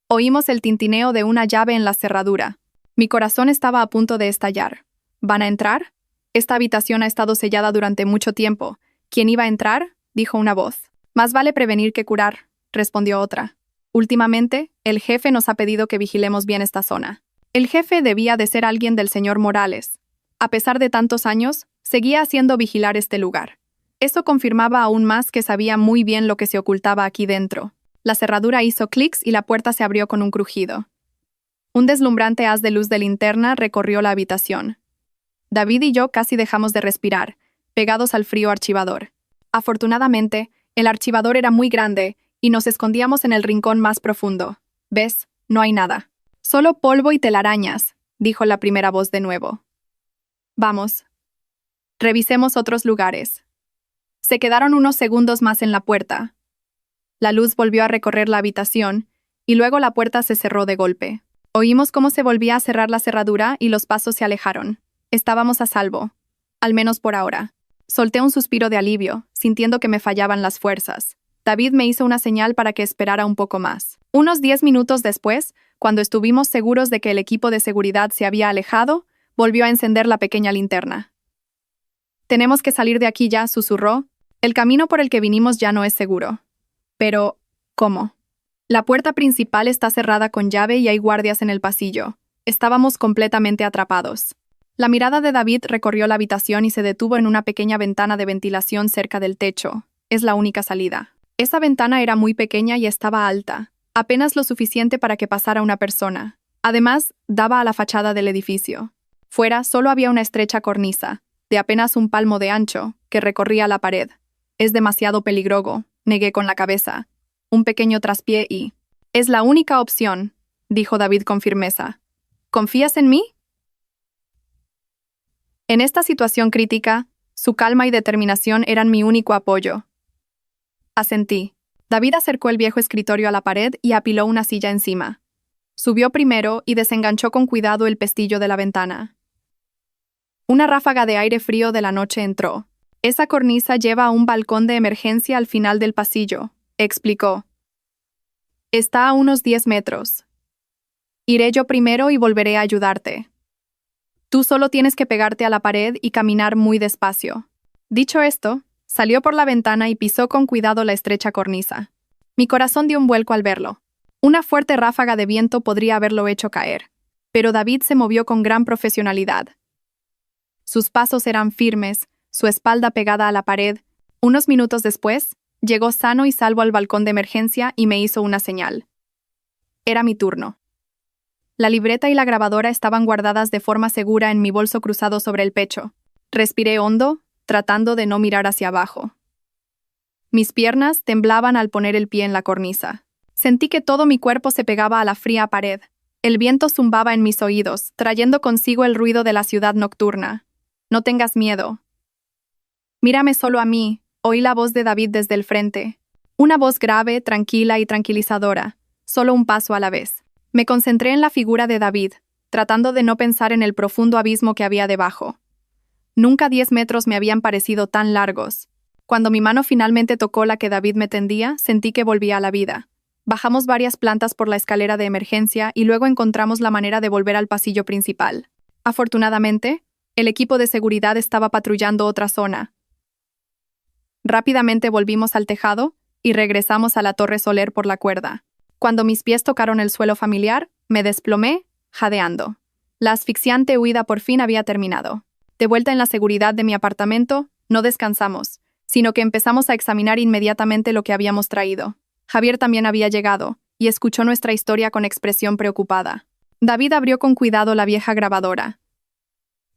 Oímos el tintineo de una llave en la cerradura. Mi corazón estaba a punto de estallar. ¿Van a entrar? Esta habitación ha estado sellada durante mucho tiempo. ¿Quién iba a entrar?, dijo una voz. Más vale prevenir que curar, respondió otra. Últimamente, el jefe nos ha pedido que vigilemos bien esta zona. El jefe debía de ser alguien del señor Morales. A pesar de tantos años, seguía haciendo vigilar este lugar. Eso confirmaba aún más que sabía muy bien lo que se ocultaba aquí dentro. La cerradura hizo clics y la puerta se abrió con un crujido. Un deslumbrante haz de luz de linterna recorrió la habitación. David y yo casi dejamos de respirar, pegados al frío archivador. Afortunadamente, el archivador era muy grande y nos escondíamos en el rincón más profundo. ¿Ves? No hay nada. Solo polvo y telarañas, dijo la primera voz de nuevo. Vamos. Revisemos otros lugares. Se quedaron unos segundos más en la puerta. La luz volvió a recorrer la habitación, y luego la puerta se cerró de golpe. Oímos cómo se volvía a cerrar la cerradura y los pasos se alejaron. Estábamos a salvo. Al menos por ahora. Solté un suspiro de alivio, sintiendo que me fallaban las fuerzas. David me hizo una señal para que esperara un poco más. Unos 10 minutos después, cuando estuvimos seguros de que el equipo de seguridad se había alejado, volvió a encender la pequeña linterna. «Tenemos que salir de aquí ya», susurró. «El camino por el que vinimos ya no es seguro». «Pero, ¿cómo?» «La puerta principal está cerrada con llave y hay guardias en el pasillo. Estábamos completamente atrapados». La mirada de David recorrió la habitación y se detuvo en una pequeña ventana de ventilación cerca del techo. «Es la única salida». Esa ventana era muy pequeña y estaba alta, apenas lo suficiente para que pasara una persona. Además, daba a la fachada del edificio. Fuera solo había una estrecha cornisa, de apenas un palmo de ancho, que recorría la pared. «Es demasiado peligroso», negué con la cabeza. Un pequeño traspié y... «Es la única opción», dijo David con firmeza. «¿Confías en mí?» En esta situación crítica, su calma y determinación eran mi único apoyo. Asentí. David acercó el viejo escritorio a la pared y apiló una silla encima. Subió primero y desenganchó con cuidado el pestillo de la ventana. Una ráfaga de aire frío de la noche entró. «Esa cornisa lleva a un balcón de emergencia al final del pasillo», explicó. «Está a unos 10 metros. Iré yo primero y volveré a ayudarte. Tú solo tienes que pegarte a la pared y caminar muy despacio». Dicho esto, salió por la ventana y pisó con cuidado la estrecha cornisa. Mi corazón dio un vuelco al verlo. Una fuerte ráfaga de viento podría haberlo hecho caer. Pero David se movió con gran profesionalidad. Sus pasos eran firmes, su espalda pegada a la pared. Unos minutos después, llegó sano y salvo al balcón de emergencia y me hizo una señal. Era mi turno. La libreta y la grabadora estaban guardadas de forma segura en mi bolso cruzado sobre el pecho. Respiré hondo, tratando de no mirar hacia abajo. Mis piernas temblaban al poner el pie en la cornisa. Sentí que todo mi cuerpo se pegaba a la fría pared. El viento zumbaba en mis oídos, trayendo consigo el ruido de la ciudad nocturna. No tengas miedo. Mírame solo a mí, oí la voz de David desde el frente. Una voz grave, tranquila y tranquilizadora, solo un paso a la vez. Me concentré en la figura de David, tratando de no pensar en el profundo abismo que había debajo. Nunca 10 metros me habían parecido tan largos. Cuando mi mano finalmente tocó la que David me tendía, sentí que volvía a la vida. Bajamos varias plantas por la escalera de emergencia y luego encontramos la manera de volver al pasillo principal. Afortunadamente, el equipo de seguridad estaba patrullando otra zona. Rápidamente volvimos al tejado y regresamos a la torre Soler por la cuerda. Cuando mis pies tocaron el suelo familiar, me desplomé, jadeando. La asfixiante huida por fin había terminado. De vuelta en la seguridad de mi apartamento, no descansamos, sino que empezamos a examinar inmediatamente lo que habíamos traído. Javier también había llegado, y escuchó nuestra historia con expresión preocupada. David abrió con cuidado la vieja grabadora.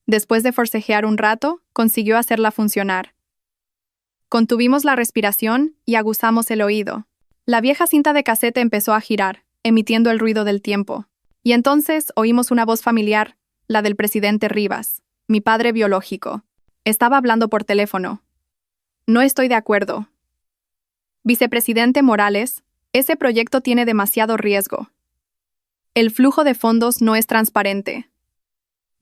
Después de forcejear un rato, consiguió hacerla funcionar. Contuvimos la respiración y aguzamos el oído. La vieja cinta de casete empezó a girar, emitiendo el ruido del tiempo. Y entonces oímos una voz familiar, la del presidente Rivas, mi padre biológico. Estaba hablando por teléfono. No estoy de acuerdo. Vicepresidente Morales, ese proyecto tiene demasiado riesgo. El flujo de fondos no es transparente.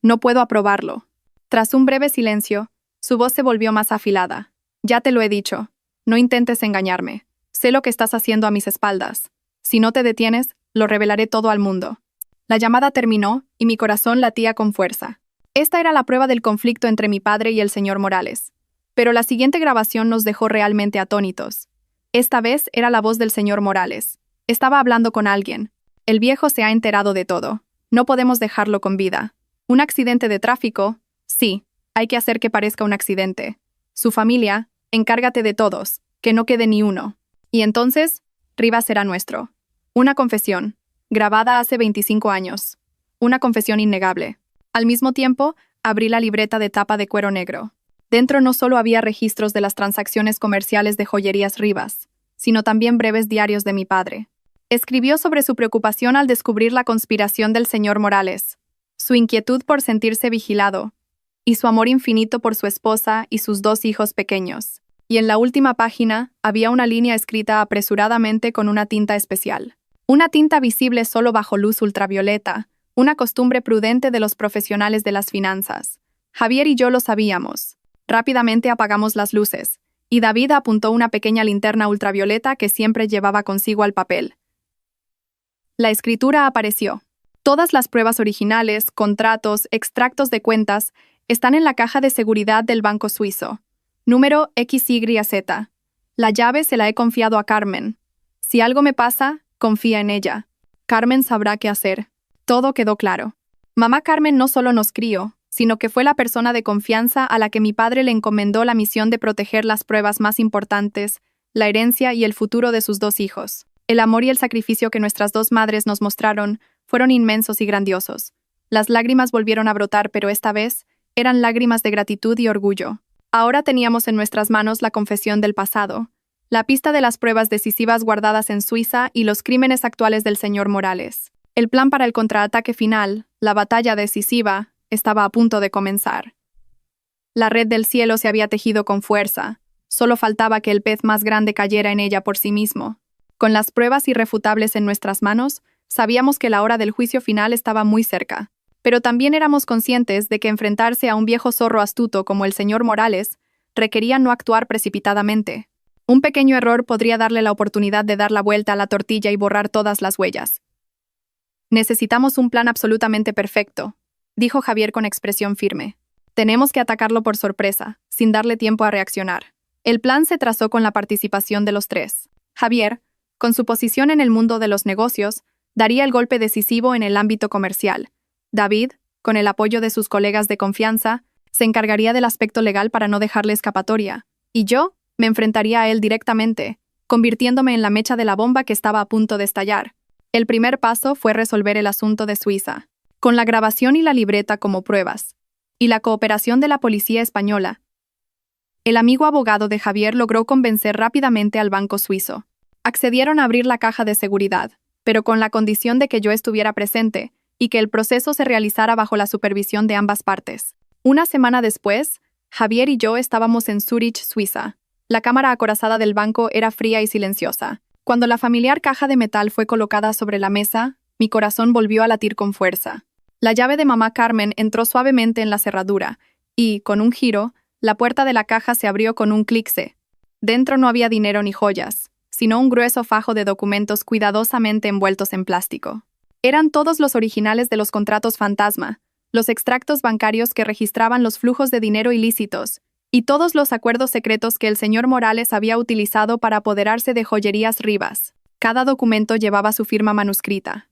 No puedo aprobarlo. Tras un breve silencio, su voz se volvió más afilada. Ya te lo he dicho. No intentes engañarme. Sé lo que estás haciendo a mis espaldas. Si no te detienes, lo revelaré todo al mundo. La llamada terminó y mi corazón latía con fuerza. Esta era la prueba del conflicto entre mi padre y el señor Morales. Pero la siguiente grabación nos dejó realmente atónitos. Esta vez era la voz del señor Morales. Estaba hablando con alguien. El viejo se ha enterado de todo. No podemos dejarlo con vida. ¿Un accidente de tráfico? Sí, hay que hacer que parezca un accidente. Su familia, encárgate de todos, que no quede ni uno. Y entonces, Rivas será nuestro. Una confesión, grabada hace 25 años. Una confesión innegable. Al mismo tiempo, abrí la libreta de tapa de cuero negro. Dentro no solo había registros de las transacciones comerciales de Joyerías Rivas, sino también breves diarios de mi padre. Escribió sobre su preocupación al descubrir la conspiración del señor Morales, su inquietud por sentirse vigilado, y su amor infinito por su esposa y sus 2 hijos pequeños. Y en la última página había una línea escrita apresuradamente con una tinta especial. Una tinta visible solo bajo luz ultravioleta, una costumbre prudente de los profesionales de las finanzas. Javier y yo lo sabíamos. Rápidamente apagamos las luces, y David apuntó una pequeña linterna ultravioleta que siempre llevaba consigo al papel. La escritura apareció. Todas las pruebas originales, contratos, extractos de cuentas, están en la caja de seguridad del banco suizo. Número XYZ. La llave se la he confiado a Carmen. Si algo me pasa, confía en ella. Carmen sabrá qué hacer. Todo quedó claro. Mamá Carmen no solo nos crió, sino que fue la persona de confianza a la que mi padre le encomendó la misión de proteger las pruebas más importantes, la herencia y el futuro de sus 2 hijos. El amor y el sacrificio que nuestras 2 madres nos mostraron fueron inmensos y grandiosos. Las lágrimas volvieron a brotar, pero esta vez eran lágrimas de gratitud y orgullo. Ahora teníamos en nuestras manos la confesión del pasado, la pista de las pruebas decisivas guardadas en Suiza y los crímenes actuales del señor Morales. El plan para el contraataque final, la batalla decisiva, estaba a punto de comenzar. La red del cielo se había tejido con fuerza. Solo faltaba que el pez más grande cayera en ella por sí mismo. Con las pruebas irrefutables en nuestras manos, sabíamos que la hora del juicio final estaba muy cerca. Pero también éramos conscientes de que enfrentarse a un viejo zorro astuto como el señor Morales requería no actuar precipitadamente. Un pequeño error podría darle la oportunidad de dar la vuelta a la tortilla y borrar todas las huellas. Necesitamos un plan absolutamente perfecto, dijo Javier con expresión firme. Tenemos que atacarlo por sorpresa, sin darle tiempo a reaccionar. El plan se trazó con la participación de los 3. Javier, con su posición en el mundo de los negocios, daría el golpe decisivo en el ámbito comercial. David, con el apoyo de sus colegas de confianza, se encargaría del aspecto legal para no dejarle escapatoria, y yo me enfrentaría a él directamente, convirtiéndome en la mecha de la bomba que estaba a punto de estallar. El primer paso fue resolver el asunto de Suiza, con la grabación y la libreta como pruebas, y la cooperación de la policía española. El amigo abogado de Javier logró convencer rápidamente al banco suizo. Accedieron a abrir la caja de seguridad, pero con la condición de que yo estuviera presente y que el proceso se realizara bajo la supervisión de ambas partes. Una semana después, Javier y yo estábamos en Zúrich, Suiza. La cámara acorazada del banco era fría y silenciosa. Cuando la familiar caja de metal fue colocada sobre la mesa, mi corazón volvió a latir con fuerza. La llave de mamá Carmen entró suavemente en la cerradura y, con un giro, la puerta de la caja se abrió con un clic. Dentro no había dinero ni joyas, sino un grueso fajo de documentos cuidadosamente envueltos en plástico. Eran todos los originales de los contratos fantasma, los extractos bancarios que registraban los flujos de dinero ilícitos, y todos los acuerdos secretos que el señor Morales había utilizado para apoderarse de Joyerías Rivas. Cada documento llevaba su firma manuscrita.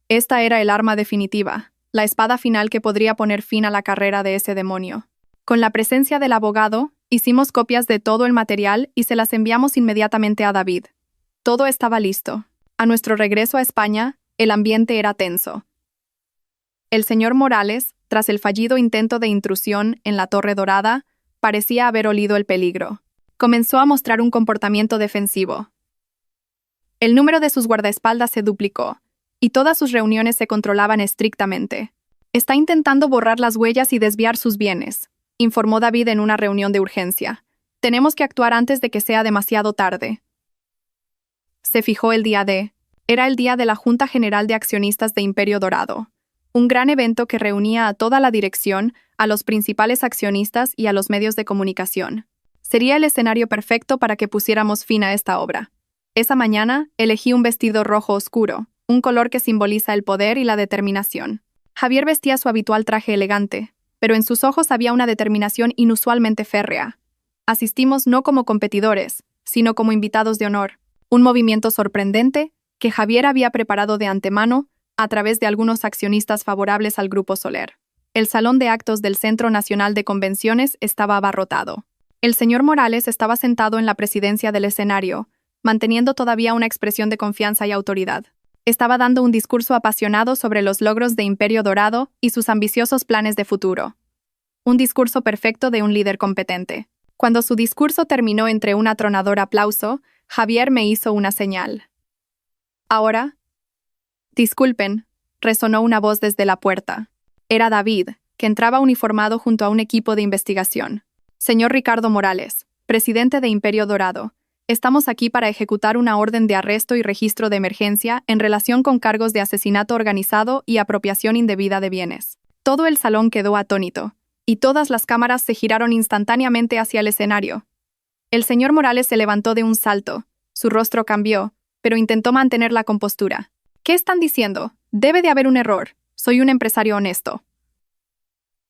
Esta era el arma definitiva, la espada final que podría poner fin a la carrera de ese demonio. Con la presencia del abogado, hicimos copias de todo el material y se las enviamos inmediatamente a David. Todo estaba listo. A nuestro regreso a España, el ambiente era tenso. El señor Morales, tras el fallido intento de intrusión en la Torre Dorada, parecía haber olido el peligro. Comenzó a mostrar un comportamiento defensivo. El número de sus guardaespaldas se duplicó, y todas sus reuniones se controlaban estrictamente. Está intentando borrar las huellas y desviar sus bienes, informó David en una reunión de urgencia. Tenemos que actuar antes de que sea demasiado tarde. Se fijó el día D. Era el día de la Junta General de Accionistas de Imperio Dorado. Un gran evento que reunía a toda la dirección, a los principales accionistas y a los medios de comunicación. Sería el escenario perfecto para que pusiéramos fin a esta obra. Esa mañana, elegí un vestido rojo oscuro, un color que simboliza el poder y la determinación. Javier vestía su habitual traje elegante, pero en sus ojos había una determinación inusualmente férrea. Asistimos no como competidores, sino como invitados de honor, un movimiento sorprendente que Javier había preparado de antemano a través de algunos accionistas favorables al Grupo Soler. El salón de actos del Centro Nacional de Convenciones estaba abarrotado. El señor Morales estaba sentado en la presidencia del escenario, manteniendo todavía una expresión de confianza y autoridad. Estaba dando un discurso apasionado sobre los logros de Imperio Dorado y sus ambiciosos planes de futuro. Un discurso perfecto de un líder competente. Cuando su discurso terminó entre un atronador aplauso, Javier me hizo una señal. Ahora. Disculpen, resonó una voz desde la puerta. Era David, que entraba uniformado junto a un equipo de investigación. Señor Ricardo Morales, presidente de Imperio Dorado. Estamos aquí para ejecutar una orden de arresto y registro de emergencia en relación con cargos de asesinato organizado y apropiación indebida de bienes. Todo el salón quedó atónito, y todas las cámaras se giraron instantáneamente hacia el escenario. El señor Morales se levantó de un salto. Su rostro cambió, pero intentó mantener la compostura. ¿Qué están diciendo? Debe de haber un error. Soy un empresario honesto.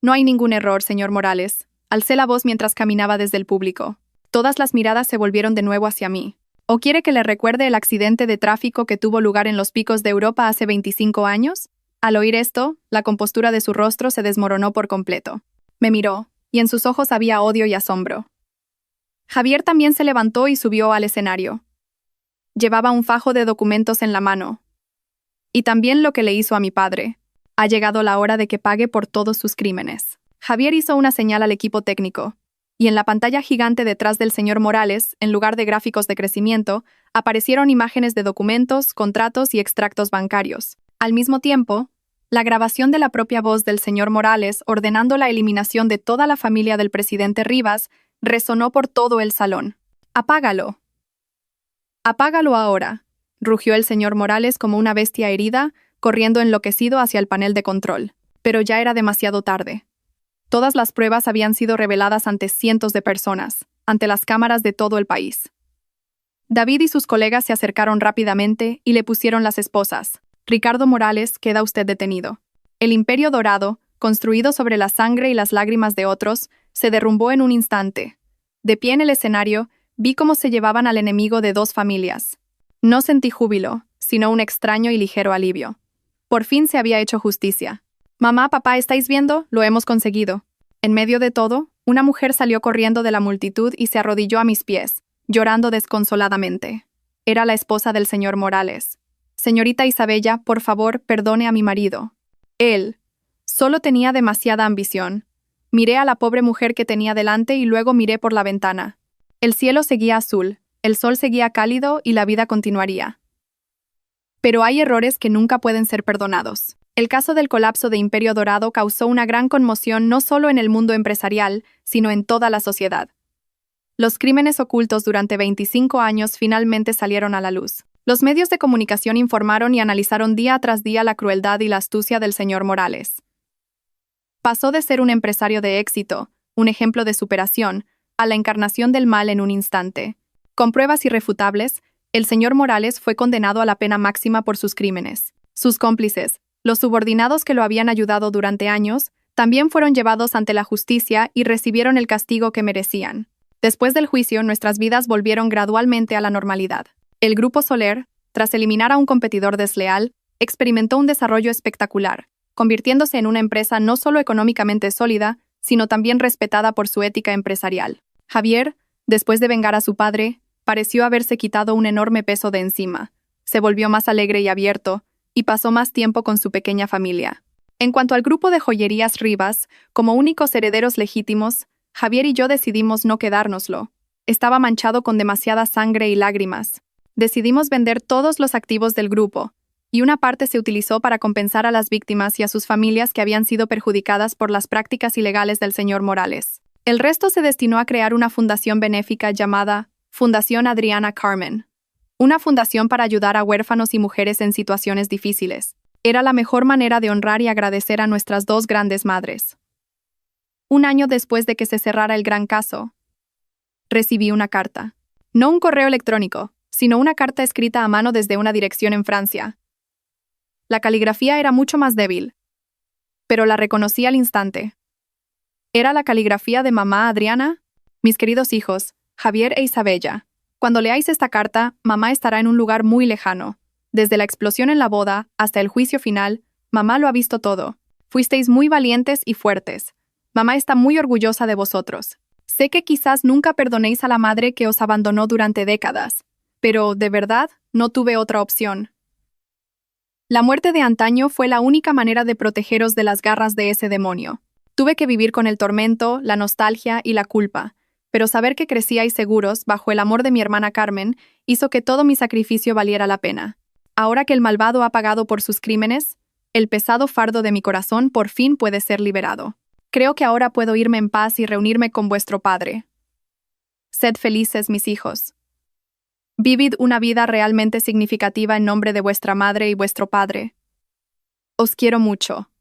No hay ningún error, señor Morales. Alcé la voz mientras caminaba desde el público. Todas las miradas se volvieron de nuevo hacia mí. ¿O quiere que le recuerde el accidente de tráfico que tuvo lugar en los picos de Europa hace 25 años? Al oír esto, la compostura de su rostro se desmoronó por completo. Me miró, y en sus ojos había odio y asombro. Javier también se levantó y subió al escenario. Llevaba un fajo de documentos en la mano. Y también lo que le hizo a mi padre. Ha llegado la hora de que pague por todos sus crímenes. Javier hizo una señal al equipo técnico, y en la pantalla gigante detrás del señor Morales, en lugar de gráficos de crecimiento, aparecieron imágenes de documentos, contratos y extractos bancarios. Al mismo tiempo, la grabación de la propia voz del señor Morales ordenando la eliminación de toda la familia del presidente Rivas resonó por todo el salón. «¡Apágalo! ¡Apágalo ahora!», rugió el señor Morales como una bestia herida, corriendo enloquecido hacia el panel de control. Pero ya era demasiado tarde. Todas las pruebas habían sido reveladas ante cientos de personas, ante las cámaras de todo el país. David y sus colegas se acercaron rápidamente y le pusieron las esposas. «Ricardo Morales, queda usted detenido». El Imperio Dorado, construido sobre la sangre y las lágrimas de otros, se derrumbó en un instante. De pie en el escenario, vi cómo se llevaban al enemigo de dos familias. No sentí júbilo, sino un extraño y ligero alivio. Por fin se había hecho justicia. «Mamá, papá, ¿estáis viendo? Lo hemos conseguido». En medio de todo, una mujer salió corriendo de la multitud y se arrodilló a mis pies, llorando desconsoladamente. Era la esposa del señor Morales. Señorita Isabella, por favor, perdone a mi marido. Él solo tenía demasiada ambición. Miré a la pobre mujer que tenía delante y luego miré por la ventana. El cielo seguía azul, el sol seguía cálido y la vida continuaría. Pero hay errores que nunca pueden ser perdonados. El caso del colapso de Imperio Dorado causó una gran conmoción no solo en el mundo empresarial, sino en toda la sociedad. Los crímenes ocultos durante 25 años finalmente salieron a la luz. Los medios de comunicación informaron y analizaron día tras día la crueldad y la astucia del señor Morales. Pasó de ser un empresario de éxito, un ejemplo de superación, a la encarnación del mal en un instante. Con pruebas irrefutables, el señor Morales fue condenado a la pena máxima por sus crímenes. Sus cómplices, los subordinados que lo habían ayudado durante años, también fueron llevados ante la justicia y recibieron el castigo que merecían. Después del juicio, nuestras vidas volvieron gradualmente a la normalidad. El Grupo Soler, tras eliminar a un competidor desleal, experimentó un desarrollo espectacular, convirtiéndose en una empresa no solo económicamente sólida, sino también respetada por su ética empresarial. Javier, después de vengar a su padre, pareció haberse quitado un enorme peso de encima. Se volvió más alegre y abierto, y pasó más tiempo con su pequeña familia. En cuanto al grupo de joyerías Rivas, como únicos herederos legítimos, Javier y yo decidimos no quedárnoslo. Estaba manchado con demasiada sangre y lágrimas. Decidimos vender todos los activos del grupo, y una parte se utilizó para compensar a las víctimas y a sus familias que habían sido perjudicadas por las prácticas ilegales del señor Morales. El resto se destinó a crear una fundación benéfica llamada Fundación Adriana Carmen. Una fundación para ayudar a huérfanos y mujeres en situaciones difíciles. Era la mejor manera de honrar y agradecer a nuestras dos grandes madres. Un año después de que se cerrara el gran caso, recibí una carta. No un correo electrónico, sino una carta escrita a mano desde una dirección en Francia. La caligrafía era mucho más débil, pero la reconocí al instante. ¿Era la caligrafía de mamá Adriana? Mis queridos hijos, Javier e Isabella, cuando leáis esta carta, mamá estará en un lugar muy lejano. Desde la explosión en la boda hasta el juicio final, mamá lo ha visto todo. Fuisteis muy valientes y fuertes. Mamá está muy orgullosa de vosotros. Sé que quizás nunca perdonéis a la madre que os abandonó durante décadas, pero, de verdad, no tuve otra opción. La muerte de antaño fue la única manera de protegeros de las garras de ese demonio. Tuve que vivir con el tormento, la nostalgia y la culpa, pero saber que crecíais seguros bajo el amor de mi hermana Carmen hizo que todo mi sacrificio valiera la pena. Ahora que el malvado ha pagado por sus crímenes, el pesado fardo de mi corazón por fin puede ser liberado. Creo que ahora puedo irme en paz y reunirme con vuestro padre. Sed felices, mis hijos. Vivid una vida realmente significativa en nombre de vuestra madre y vuestro padre. Os quiero mucho.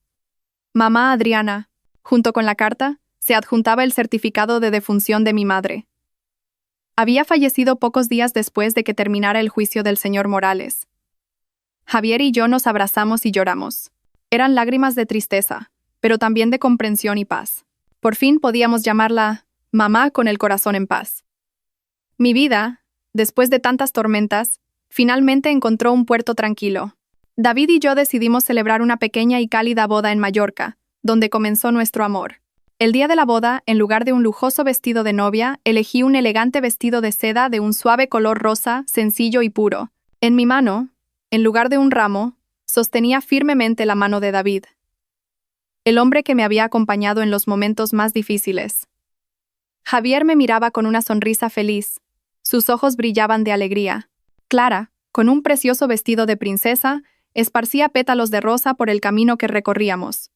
Mamá Adriana. Junto con la carta, se adjuntaba el certificado de defunción de mi madre. Había fallecido pocos días después de que terminara el juicio del señor Morales. Javier y yo nos abrazamos y lloramos. Eran lágrimas de tristeza, pero también de comprensión y paz. Por fin podíamos llamarla mamá con el corazón en paz. Mi vida, después de tantas tormentas, finalmente encontró un puerto tranquilo. David y yo decidimos celebrar una pequeña y cálida boda en Mallorca, donde comenzó nuestro amor. El día de la boda, en lugar de un lujoso vestido de novia, elegí un elegante vestido de seda de un suave color rosa, sencillo y puro. En mi mano, en lugar de un ramo, sostenía firmemente la mano de David, el hombre que me había acompañado en los momentos más difíciles. Javier me miraba con una sonrisa feliz. Sus ojos brillaban de alegría. Clara, con un precioso vestido de princesa, esparcía pétalos de rosa por el camino que recorríamos.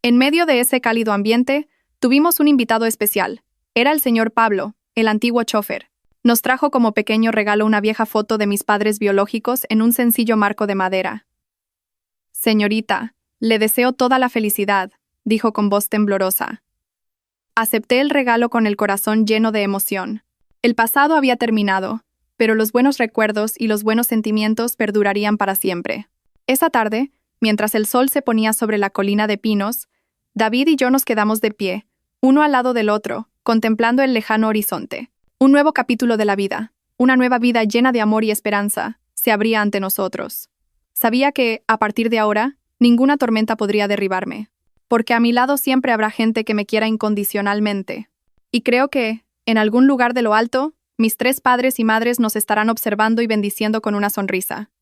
En medio de ese cálido ambiente, tuvimos un invitado especial. Era el señor Pablo, el antiguo chofer. Nos trajo como pequeño regalo una vieja foto de mis padres biológicos en un sencillo marco de madera. Señorita, le deseo toda la felicidad, dijo con voz temblorosa. Acepté el regalo con el corazón lleno de emoción. El pasado había terminado, pero los buenos recuerdos y los buenos sentimientos perdurarían para siempre. Esa tarde, mientras el sol se ponía sobre la colina de pinos, David y yo nos quedamos de pie, uno al lado del otro, contemplando el lejano horizonte. Un nuevo capítulo de la vida, una nueva vida llena de amor y esperanza, se abría ante nosotros. Sabía que, a partir de ahora, ninguna tormenta podría derribarme. porque a mi lado siempre habrá gente que me quiera incondicionalmente. Y creo que, en algún lugar de lo alto, mis 3 padres y madres nos estarán observando y bendiciendo con una sonrisa.